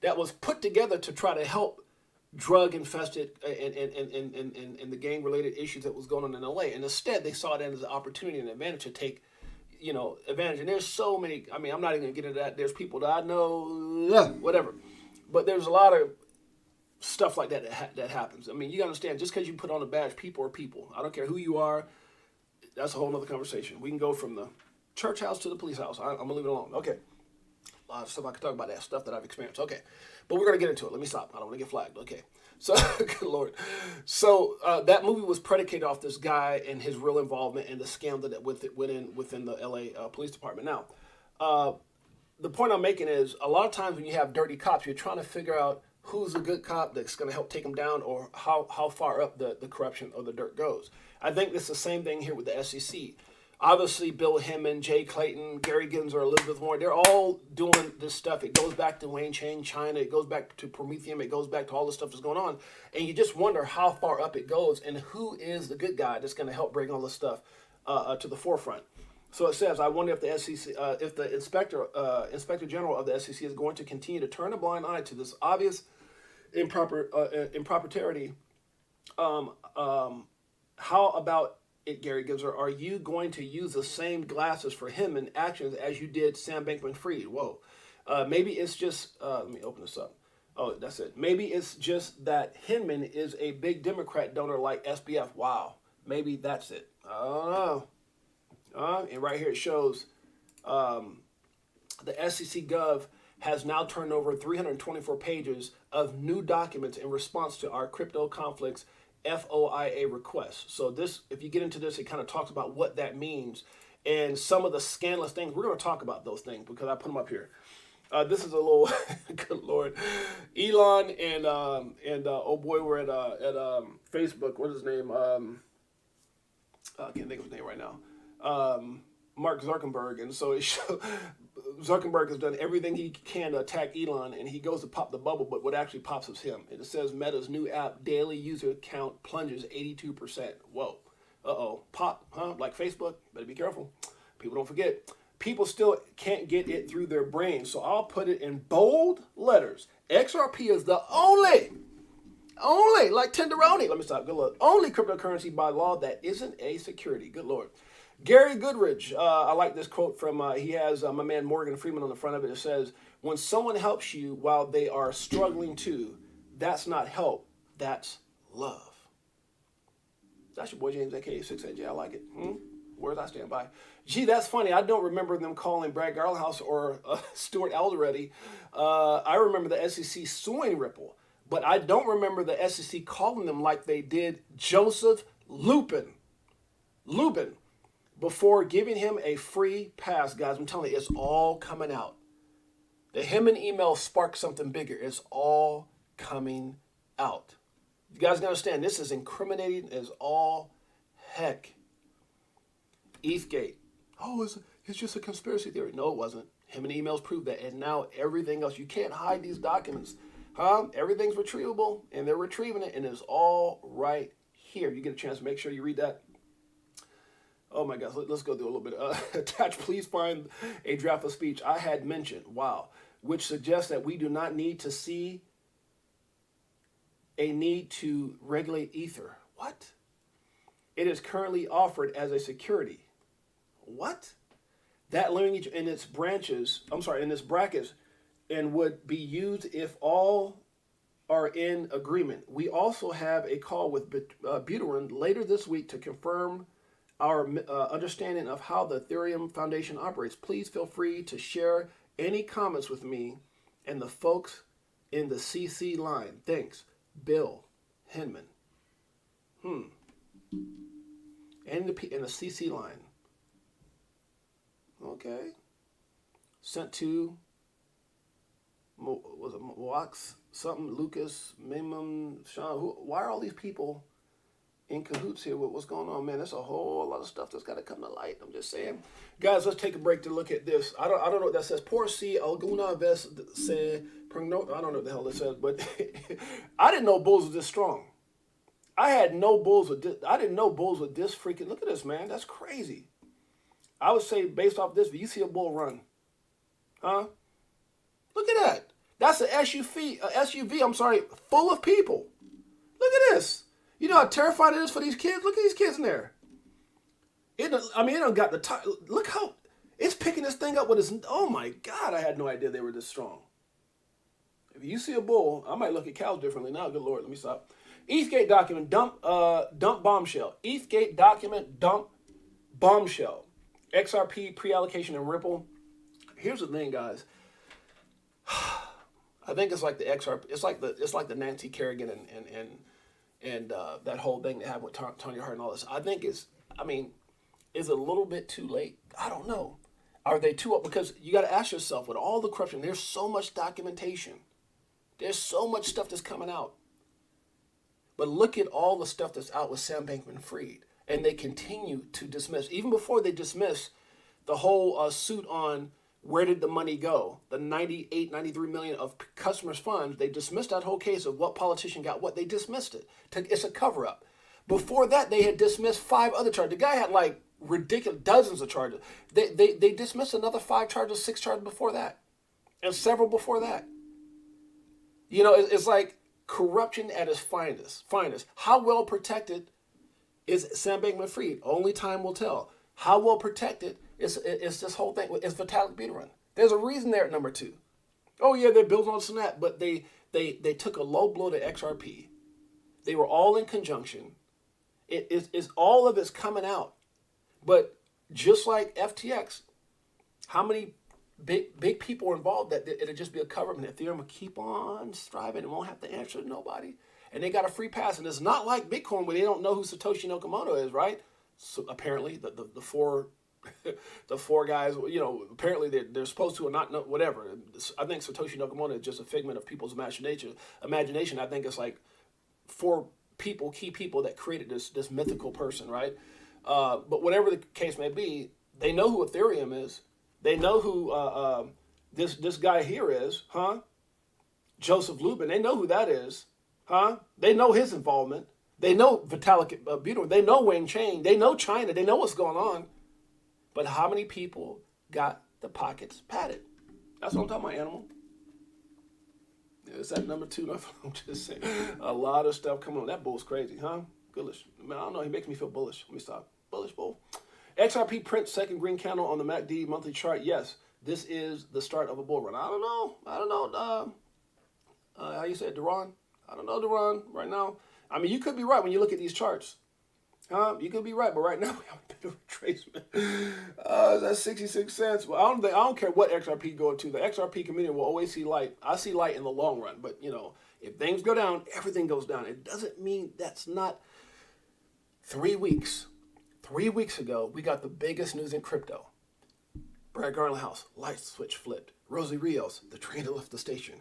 that was put together to try to help drug infested and the gang related issues that was going on in LA. And instead, they saw it as an opportunity and advantage to take, advantage. And there's so many. I mean, I'm not even gonna get into that. There's people that I know, whatever, but there's a lot of stuff like that that happens. I mean, you gotta understand, just because you put on a badge, people are people. I don't care who you are. That's a whole nother conversation. We can go from the church house to the police house. I'm gonna leave it alone. Okay. A lot of stuff I could talk about, that stuff that I've experienced. Okay. But we're gonna get into it. Let me stop. I don't want to get flagged. Okay. So, good Lord. So that movie was predicated off this guy and his real involvement and the scandal that within the LA Police Department. Now, the point I'm making is, a lot of times when you have dirty cops, you're trying to figure out who's a good cop that's going to help take them down, or how far up the corruption or the dirt goes. I think it's the same thing here with the SEC. Obviously, Bill Hinman, Jay Clayton, Gary Gensler, Elizabeth Warren, they're all doing this stuff. It goes back to Wayne Chang, China. It goes back to Prometheum. It goes back to all the stuff that's going on. And you just wonder how far up it goes and who is the good guy that's going to help bring all this stuff to the forefront. So it says, I wonder if the SEC, if the Inspector General of the SEC is going to continue to turn a blind eye to this obvious impropriety. How about it, Gary Gensler? Are you going to use the same glasses for him in actions as you did Sam Bankman-Fried? Whoa. Maybe it's just, let me open this up. Oh, that's it. Maybe it's just that Hinman is a big Democrat donor like SBF. Wow. Maybe that's it. I don't know. And right here it shows the SEC Gov has now turned over 324 pages of new documents in response to our crypto conflicts FOIA requests. So this, if you get into this, it kind of talks about what that means and some of the scandalous things. We're going to talk about those things because I put them up here. This is a little, good Lord, Elon and oh boy, we're at Facebook. What's his name? I can't think of his name right now. Mark Zuckerberg, and so Zuckerberg has done everything he can to attack Elon, and he goes to pop the bubble, but what actually pops is him. And it says Meta's new app daily user count plunges 82%. Whoa. Pop, huh? Like Facebook. Better be careful. People don't forget. People still can't get it through their brains, so I'll put it in bold letters. XRP is the only, like Tenderoni, let me stop, good Lord, only cryptocurrency by law that isn't a security. Good Lord. Gary Goodridge, I like this quote from, he has my man Morgan Freeman on the front of it. It says, when someone helps you while they are struggling too, that's not help, that's love. That's your boy James, aka Six8Jay. I like it. Words I stand by. Gee, that's funny. I don't remember them calling Brad Garlinghouse or Stuart Alderete. I remember the SEC suing Ripple, but I don't remember the SEC calling them like they did Joseph Lubin before giving him a free pass. Guys, I'm telling you, it's all coming out. The Hinman email sparked something bigger. It's all coming out. You guys gotta understand, this is incriminating as all heck. ETHgate. Oh, it's just a conspiracy theory. No, it wasn't. Him and emails prove that. And now everything else, you can't hide these documents. Everything's retrievable, and they're retrieving it, and it's all right here. You get a chance to make sure you read that. Oh my gosh, let's go through a little bit. Attached, please find a draft of speech I had mentioned. Wow. Which suggests that we do not need to see a need to regulate Ether. What? It is currently offered as a security. What? That lineage in its branches, in its brackets, and would be used if all are in agreement. We also have a call with Buterin later this week to confirm our understanding of how the Ethereum Foundation operates. Please feel free to share any comments with me and the folks in the CC line. Thanks, Bill Hinman. And in the CC line. Okay. Sent to, was it Wax, something, Lucas, Mimum, Sean, why are all these people in cahoots here with what's going on, man? There's a whole lot of stuff that's got to come to light. I'm just saying. Guys, let's take a break to look at this. I don't know what that says. Por si alguna vez se I don't know what the hell it says, but I didn't know bulls were this strong. I didn't know bulls were this freaking, look at this, man. That's crazy. I would say based off this, you see a bull run. Huh? Look at that. That's an SUV, full of people. Look at this. You know how terrifying it is for these kids? Look at these kids in there. It done got the time. Look how it's picking this thing up with its, oh my God, I had no idea they were this strong. If you see a bull, I might look at cows differently now. Good Lord, let me stop. ETHgate document, dump bombshell. ETHgate document, dump bombshell. XRP pre-allocation and Ripple. Here's the thing, guys. I think it's like the XRP. It's like the Nancy Kerrigan and that whole thing they have with Tanya Hart and all this. I think is it a little bit too late? I don't know. Are they too up? Because you got to ask yourself, with all the corruption, there's so much documentation. There's so much stuff that's coming out. But look at all the stuff that's out with Sam Bankman-Fried. And they continue to dismiss, even before they dismiss the whole suit on where did the money go, the 93 million of customers' funds. They dismissed that whole case of what politician got what. They dismissed it. It's a cover-up. Before that, they had dismissed 5 other charges. The guy had like ridiculous dozens of charges. They dismissed another 5 charges, 6 charges before that, and several before that. You know, it's like corruption at its finest. How well protected is Sam Bankman-Fried? Only time will tell. How well protected is this whole thing? It's Vitalik Buterin. There's a reason they're at number 2. Oh yeah, they're building on Snap, but they took a low blow to XRP. They were all in conjunction. It's all of it's coming out. But just like FTX, how many big people are involved that it'll just be a cover-up and Ethereum will keep on striving and won't have to answer to nobody. And they got a free pass. And it's not like Bitcoin where they don't know who Satoshi Nakamoto is, right? So apparently the four guys, you know, apparently they're supposed to or not know, whatever. I think Satoshi Nakamoto is just a figment of people's imagination. I think it's like 4 key people that created this mythical person, right? But whatever the case may be, they know who Ethereum is. They know who this guy here is, huh? Joseph Lubin. They know who that is, huh? They know his involvement. They know Vitalik Buterin. They know Wang Chang. They know China. They know what's going on. But how many people got the pockets padded? That's what I'm talking about, animal. Is that number 2? I'm just saying. A lot of stuff coming on. That bull's crazy, huh? Goodness. Man, I don't know. He makes me feel bullish. Let me stop. Bullish bull. XRP prints second green candle on the MACD monthly chart. Yes, this is the start of a bull run. I don't know. How you say it, Duran? I don't know, Duran, right now. I mean, you could be right when you look at these charts. You could be right, but right now we have a bit of retracement. That's 66 cents. Well, I don't care what XRP go to. The XRP community will always see light. I see light in the long run, but you know, if things go down, everything goes down. It doesn't mean that's not 3 weeks. 3 weeks ago, we got the biggest news in crypto. Brad Garland house, light switch flipped. Rosie Rios, the train that left the station.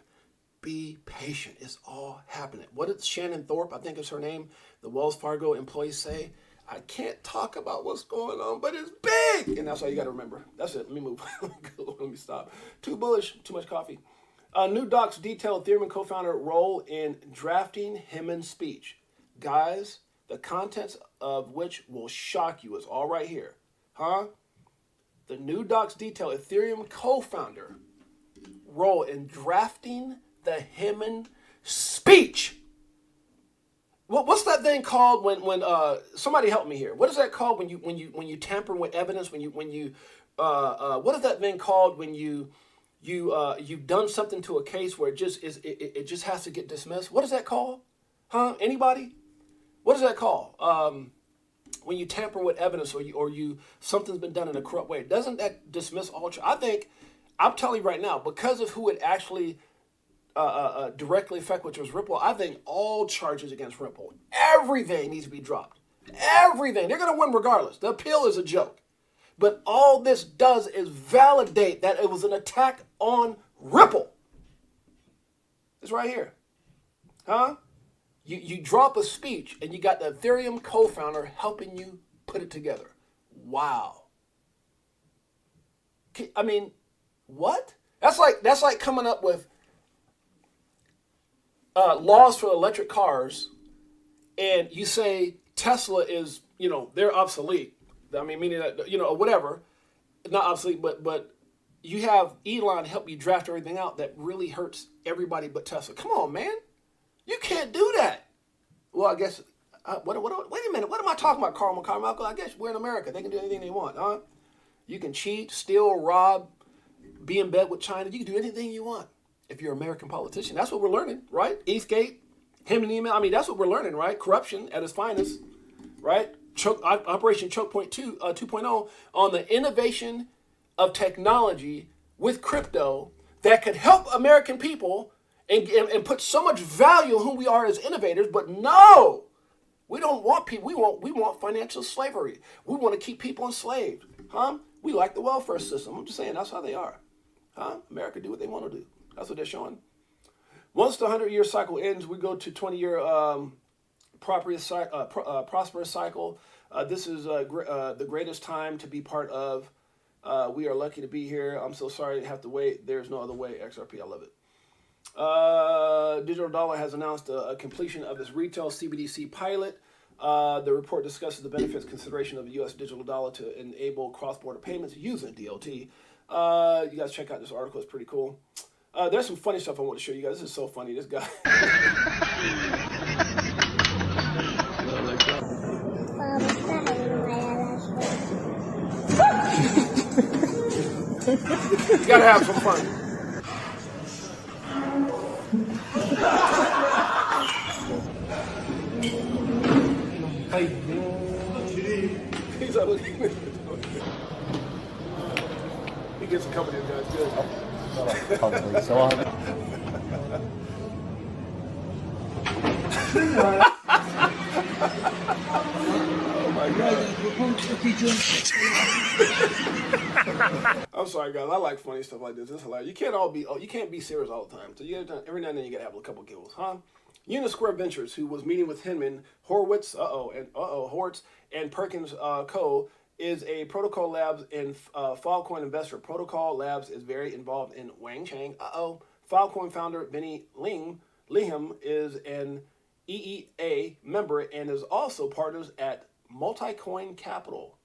be patient. It's all happening. What did Shannon Thorpe, I think is her name, the Wells Fargo employee, say? I can't talk about what's going on, but it's big. And that's all you got to remember. That's it. Let me move. Let me stop. Too bullish. Too much coffee. New docs detail Ethereum co-founder role in drafting Hemin's speech. Guys, the contents of which will shock you is all right here. Huh? The new docs detail Ethereum co-founder role in drafting the Hemin speech. What's that thing called when somebody help me here? What is that called when you tamper with evidence? What is that thing called when you've done something to a case where it just has to get dismissed? What is that called? Huh? Anybody? What is that called? When you tamper with evidence or something's been done in a corrupt way, doesn't that dismiss all? I think I'm telling you right now, because of who it actually directly affect, which was Ripple, I think all charges against Ripple, everything needs to be dropped. Everything. They're going to win regardless. The appeal is a joke. But all this does is validate that it was an attack on Ripple. It's right here. Huh? You drop a speech and you got the Ethereum co-founder helping you put it together. Wow. I mean, what? That's like coming up with laws for electric cars, and you say Tesla is, they're obsolete. I mean, meaning that, whatever, not obsolete, but you have Elon help you draft everything out that really hurts everybody but Tesla. Come on, man. You can't do that. Well, I guess, wait a minute. What am I talking about, Carl Carmichael? I guess we're in America. They can do anything they want, huh? You can cheat, steal, rob, be in bed with China. You can do anything you want if you're an American politician. That's what we're learning, right? Eastgate, him and email. I mean, that's what we're learning, right? Corruption at its finest, right? Operation Choke Point 2.0 on the innovation of technology with crypto that could help American people and put so much value on who we are as innovators. But no, we don't want people. We want financial slavery. We want to keep people enslaved, huh? We like the welfare system. I'm just saying that's how they are, huh? America do what they want to do. That's what they're showing. Once the 100-year cycle ends, we go to 20-year prosperous cycle. This is the greatest time to be part of. We are lucky to be here. I'm so sorry to have to wait. There's no other way. XRP, I love it. Digital Dollar has announced a completion of its retail CBDC pilot. The report discusses the benefits consideration of the U.S. digital dollar to enable cross-border payments using DLT. You guys check out this article. It's pretty cool. There's some funny stuff I want to show you guys. This is so funny. This guy. You gotta have some fun. He's like, look. He gets a couple of these guys good. Probably so on. Oh my God. I'm sorry, guys. I like funny stuff like this. It's hilarious. You can't be serious all the time. So every now and then you gotta have a couple giggles, huh? Unisquare Ventures, who was meeting with Hinman, Horowitz, Hortz, and Perkins Co., is a Protocol Labs and Filecoin investor. Protocol Labs is very involved in Wang Chang. Filecoin founder Benny Liam is an EEA member and is also partners at Multicoin Capital.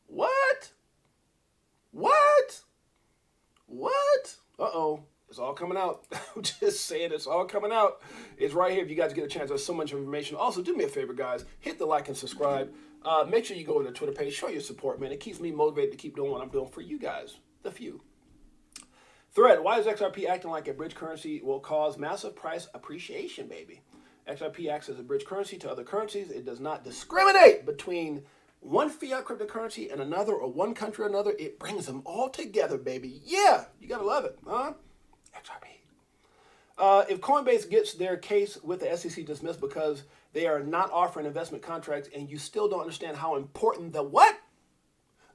What? It's all coming out. I'm just saying, it's all coming out. It's right here if you guys get a chance. There's so much information. Also, do me a favor, guys. Hit the like and subscribe. Make sure you go to the Twitter page. Show your support, man. It keeps me motivated to keep doing what I'm doing for you guys, the few. Thread, why is XRP acting like a bridge currency will cause massive price appreciation, baby? XRP acts as a bridge currency to other currencies. It does not discriminate between one fiat cryptocurrency and another, or one country or another. It brings them all together, baby. Yeah, you gotta love it, huh? XRP. If Coinbase gets their case with the SEC dismissed because they are not offering investment contracts, and you still don't understand how important the what?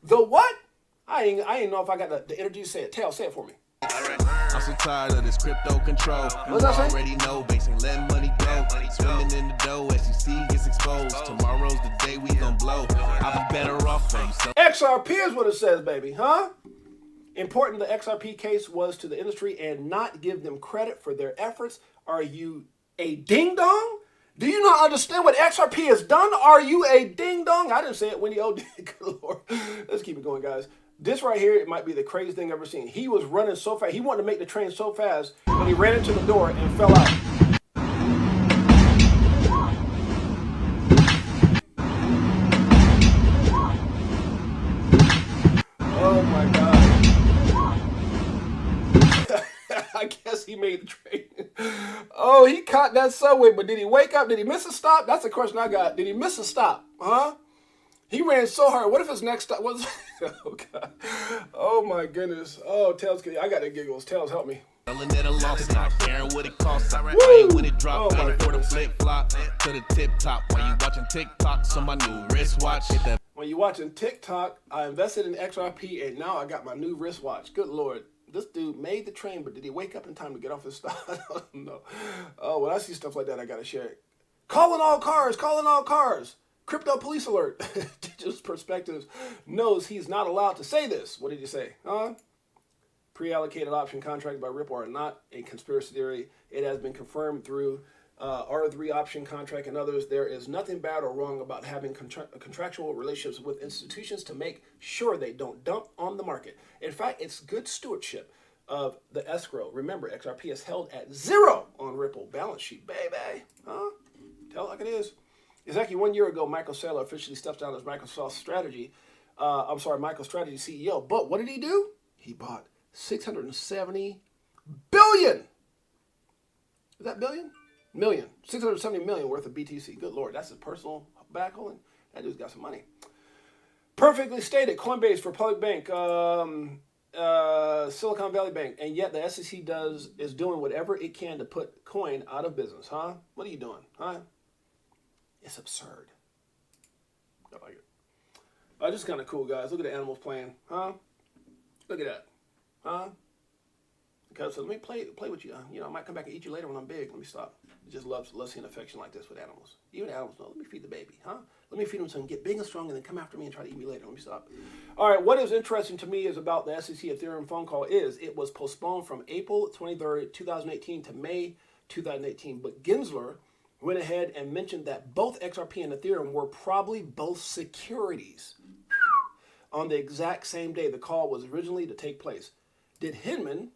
The what? I ain't know if I got the energy to say it. Tail, say it for me. All right. I'm so tired of this crypto control. You What's that say? already know, banks ain't letting money go. Swimming in the dough, SEC gets exposed. Tomorrow's the day we gon' blow. I'll be better off for you. So XRP is what it says, baby, huh? Important the XRP case was to the industry and not give them credit for their efforts. Are you a ding-dong? Do you not understand what XRP has done? Are you a ding-dong? I didn't say it, Wendy. Oh, good Lord. Let's keep it going, guys. This right here, it might be the craziest thing I've ever seen. He was running so fast. He wanted to make the train so fast, and he ran into the door and fell out. Oh, my God. I guess he made the train. Oh, he caught that subway, but did he wake up? Did he miss a stop? That's the question I got. Did he miss a stop? Huh? He ran so hard. What if his next stop was... Oh, God. Oh, my goodness. Oh, Tails, I got the giggles. Tails, help me. selling at a loss, not caring what it costs. I ain't when it drop, Oh, my ain't for the goodness. flip flop to the tip top. While you watching TikToks on my new wristwatch, hit that. When you're watching TikTok, I invested in XRP, and now I got my new wristwatch. Good Lord. This dude made the train, but did he wake up in time to get off his stop? I don't know. Oh, when I see stuff like that, I got to share it. Calling all cars, calling all cars. Crypto police alert. Digital Perspectives knows he's not allowed to say this. What did you say? Huh? Pre-allocated option contract by Ripple are not a conspiracy theory. It has been confirmed through R3 option contract and others. There is nothing bad or wrong about having contractual relationships with institutions to make sure they don't dump on the market. In fact, it's good stewardship of the escrow. Remember, XRP is held at 0 on Ripple balance sheet, baby. Huh? Tell it like it is. Exactly 1 year ago, Michael Saylor officially steps down as MicroStrategy CEO. But what did he do? He bought 670 billion. Is that billion? Million. 670 million worth of BTC. Good Lord, that's his personal backholing. That dude's got some money. Perfectly stated. Coinbase for Public Bank, Silicon Valley Bank, and yet the SEC is doing whatever it can to put coin out of business, huh? What are you doing, huh? It's absurd. I like it. This is kind of cool, guys. Look at the animals playing, huh? Look at that, huh? Okay, so let me play with you. You know, I might come back and eat you later when I'm big. Let me stop. I just love seeing affection like this with animals. Even animals know. Let me feed the baby, huh? Let me feed him so he can get big and strong and then come after me and try to eat me later. Let me stop. All right, what is interesting to me is about the SEC Ethereum phone call is it was postponed from April 23rd, 2018 to May 2018. But Gensler went ahead and mentioned that both XRP and Ethereum were probably both securities on the exact same day the call was originally to take place. Did Hinman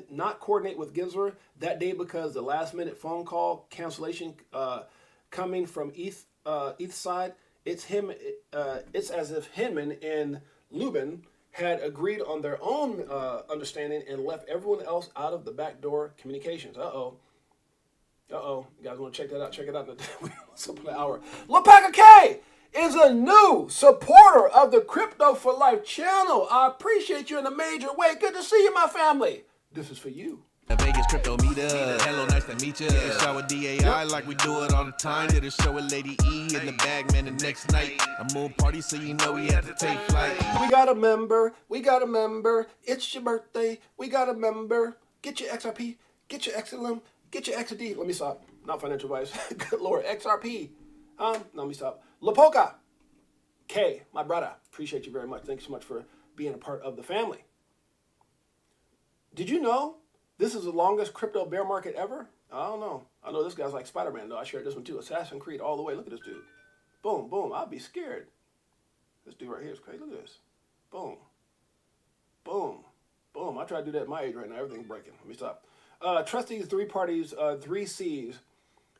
not coordinate with Gensler that day because the last-minute phone call cancellation coming from ETH side? It's as if Hinman and Lubin had agreed on their own understanding and left everyone else out of the backdoor communications. Uh-oh. You guys want to check that out? Check it out. What's up in the hour? Lepaka K is a new supporter of the Crypto for Life channel. I appreciate you in a major way. Good to see you, my family. This is for you. The Vegas crypto meetup. Hello, nice to meet you. Shower DAI like we do it all the time. Did a show with Lady E in the bag, man, the next night. A moon party, so you know we had to take flight. We got a member. It's your birthday. We got a member. Get your XRP. Get your XLM. Get your XD. Let me stop. Not financial advice. Good Lord. XRP. No, let me stop. Lapoka K, my brother. Appreciate you very much. Thanks so much for being a part of the family. Did you know this is the longest crypto bear market ever? I don't know. I know this guy's like Spider-Man, though. I shared this one, too. Assassin's Creed all the way. Look at this dude. Boom, boom. I'd be scared. This dude right here is crazy. Look at this. Boom. Boom. Boom. I try to do that at my age right now. Everything's breaking. Let me stop. Trust these three parties, three C's,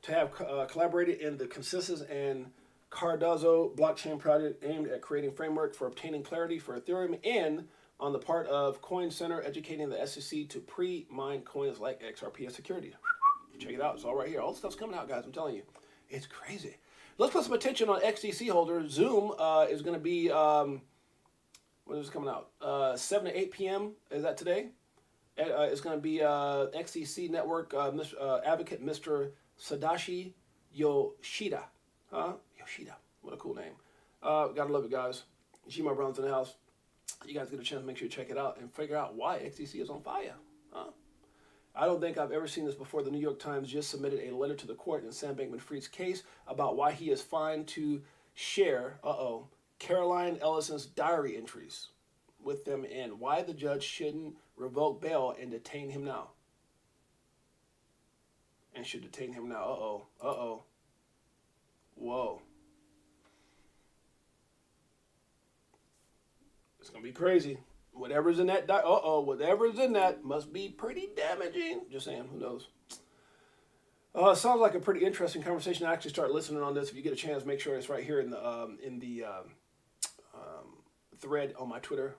to have collaborated in the Consensus and Cardozo blockchain project aimed at creating framework for obtaining clarity for Ethereum and on the part of Coin Center educating the SEC to pre-mine coins like XRP as securities. Check it out. It's all right here. All the stuff's coming out, guys. I'm telling you. It's crazy. Let's put some attention on XDC holders. Zoom is going to be, when is it coming out? 7 to 8 p.m. Is that today? It's going to be XDC network advocate Mr. Sadashi Yoshida. Yoshida. What a cool name. Gotta love it, guys. G my brothers in the house. You guys get a chance, make sure you check it out and figure out why XTC is on fire. Huh? I don't think I've ever seen this before. The New York Times just submitted a letter to the court in Sam Bankman-Fried's case about why he is fined to share, Caroline Ellison's diary entries with them and why the judge shouldn't revoke bail and detain him now. And should detain him now. Whoa. It's going to be crazy. Whatever's in that, whatever's in that must be pretty damaging. Just saying, who knows? Sounds like a pretty interesting conversation. I actually start listening on this. If you get a chance, make sure it's right here in the thread on my Twitter.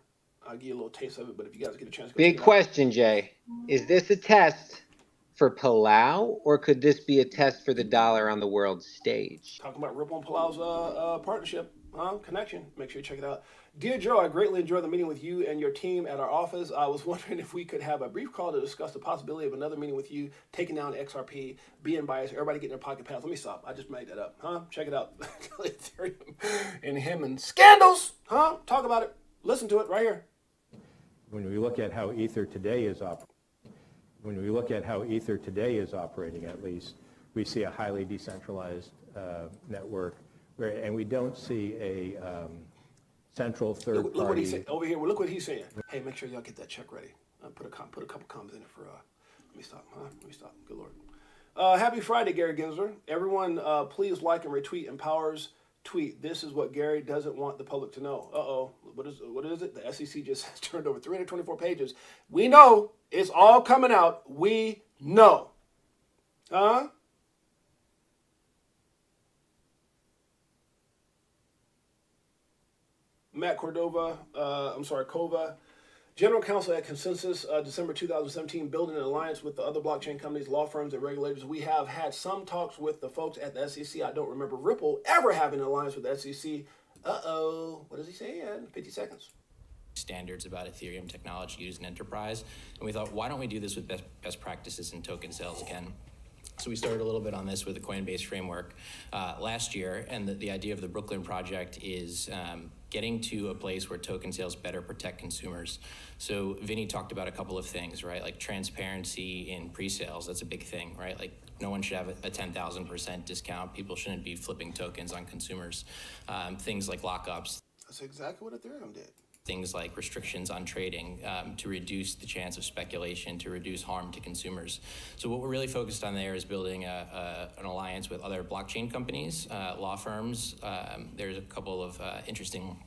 I'll give you a little taste of it. But if you guys get a chance, big question, Jay. Is this a test for Palau, or could this be a test for the dollar on the world stage? Talking about Ripple and Palau's partnership, connection. Make sure you check it out. Dear Joe, I greatly enjoyed the meeting with you and your team at our office. I was wondering if we could have a brief call to discuss the possibility of another meeting with you, taking down XRP, being biased, everybody getting their pocket pads. Let me stop. I just made that up. Check it out. Ethereum and him and scandals. Talk about it. Listen to it right here. When we look at how Ether today is operating, at least, we see a highly decentralized network, and we don't see a central third party. Look what he's saying over here. Well, look what he's saying. Hey, make sure y'all get that check ready. Put a couple comments in it for. Let me stop. Let me stop. Good Lord. Happy Friday, Gary Gensler. Everyone, please like and retweet Empower's tweet. This is what Gary doesn't want the public to know. What is it? The SEC just turned over 324 pages. We know it's all coming out. We know. Matt Cordova, Kova, General Counsel at Consensus, December 2017, building an alliance with the other blockchain companies, law firms, and regulators. We have had some talks with the folks at the SEC. I don't remember Ripple ever having an alliance with the SEC. What is he saying? 50 seconds. Standards about Ethereum technology used in enterprise. And we thought, why don't we do this with best practices in token sales again? So we started a little bit on this with the Coinbase framework last year, and the idea of the Brooklyn project is getting to a place where token sales better protect consumers. So Vinny talked about a couple of things, right? Like transparency in pre-sales, that's a big thing, right? Like no one should have a 10,000% discount. People shouldn't be flipping tokens on consumers. Things like lockups. That's exactly what Ethereum did. Things like restrictions on trading to reduce the chance of speculation, to reduce harm to consumers. So what we're really focused on there is building an alliance with other blockchain companies, law firms. There's a couple of interesting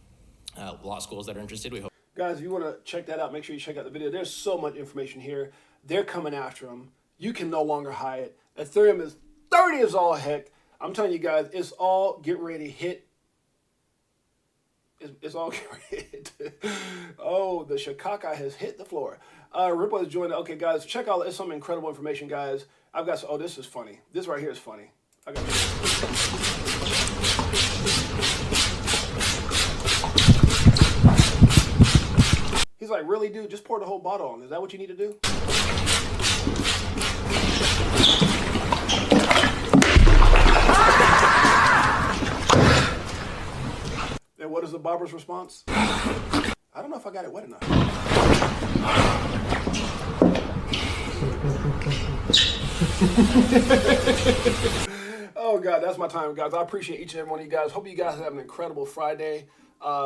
law schools that are interested. We hope. Guys, if you want to check that out, make sure you check out the video. There's so much information here. They're coming after them. You can no longer hide it. Ethereum is 30 as all heck. I'm telling you guys, it's all get ready to hit. It's all great. Oh, the Shikaka has hit the floor. Ripple is joining. Okay, guys, check out. It's some incredible information, guys. I've got. Oh, this is funny. This right here is funny. I got. He's like, really, dude? Just pour the whole bottle on. Is that what you need to do? And what is the barber's response? I don't know if I got it wet enough. Oh, God, that's my time, guys. I appreciate each and every one of you guys. Hope you guys have an incredible Friday.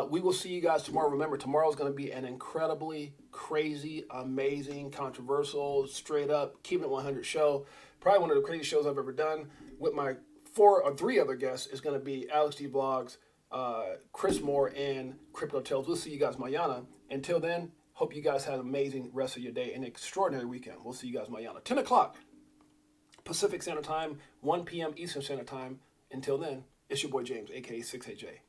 We will see you guys tomorrow. Remember, tomorrow is going to be an incredibly crazy, amazing, controversial, straight up, keeping it 100 show. Probably one of the craziest shows I've ever done. With my 4 or 3 other guests is going to be Alex D Vlogs, Chris Moore, and Crypto Tales. We'll see you guys mañana. Until then, hope you guys have an amazing rest of your day and an extraordinary weekend. We'll see you guys mañana. 10 o'clock Pacific Standard Time, 1 p.m. Eastern Standard Time. Until then, it's your boy James, a.k.a. 68Jay.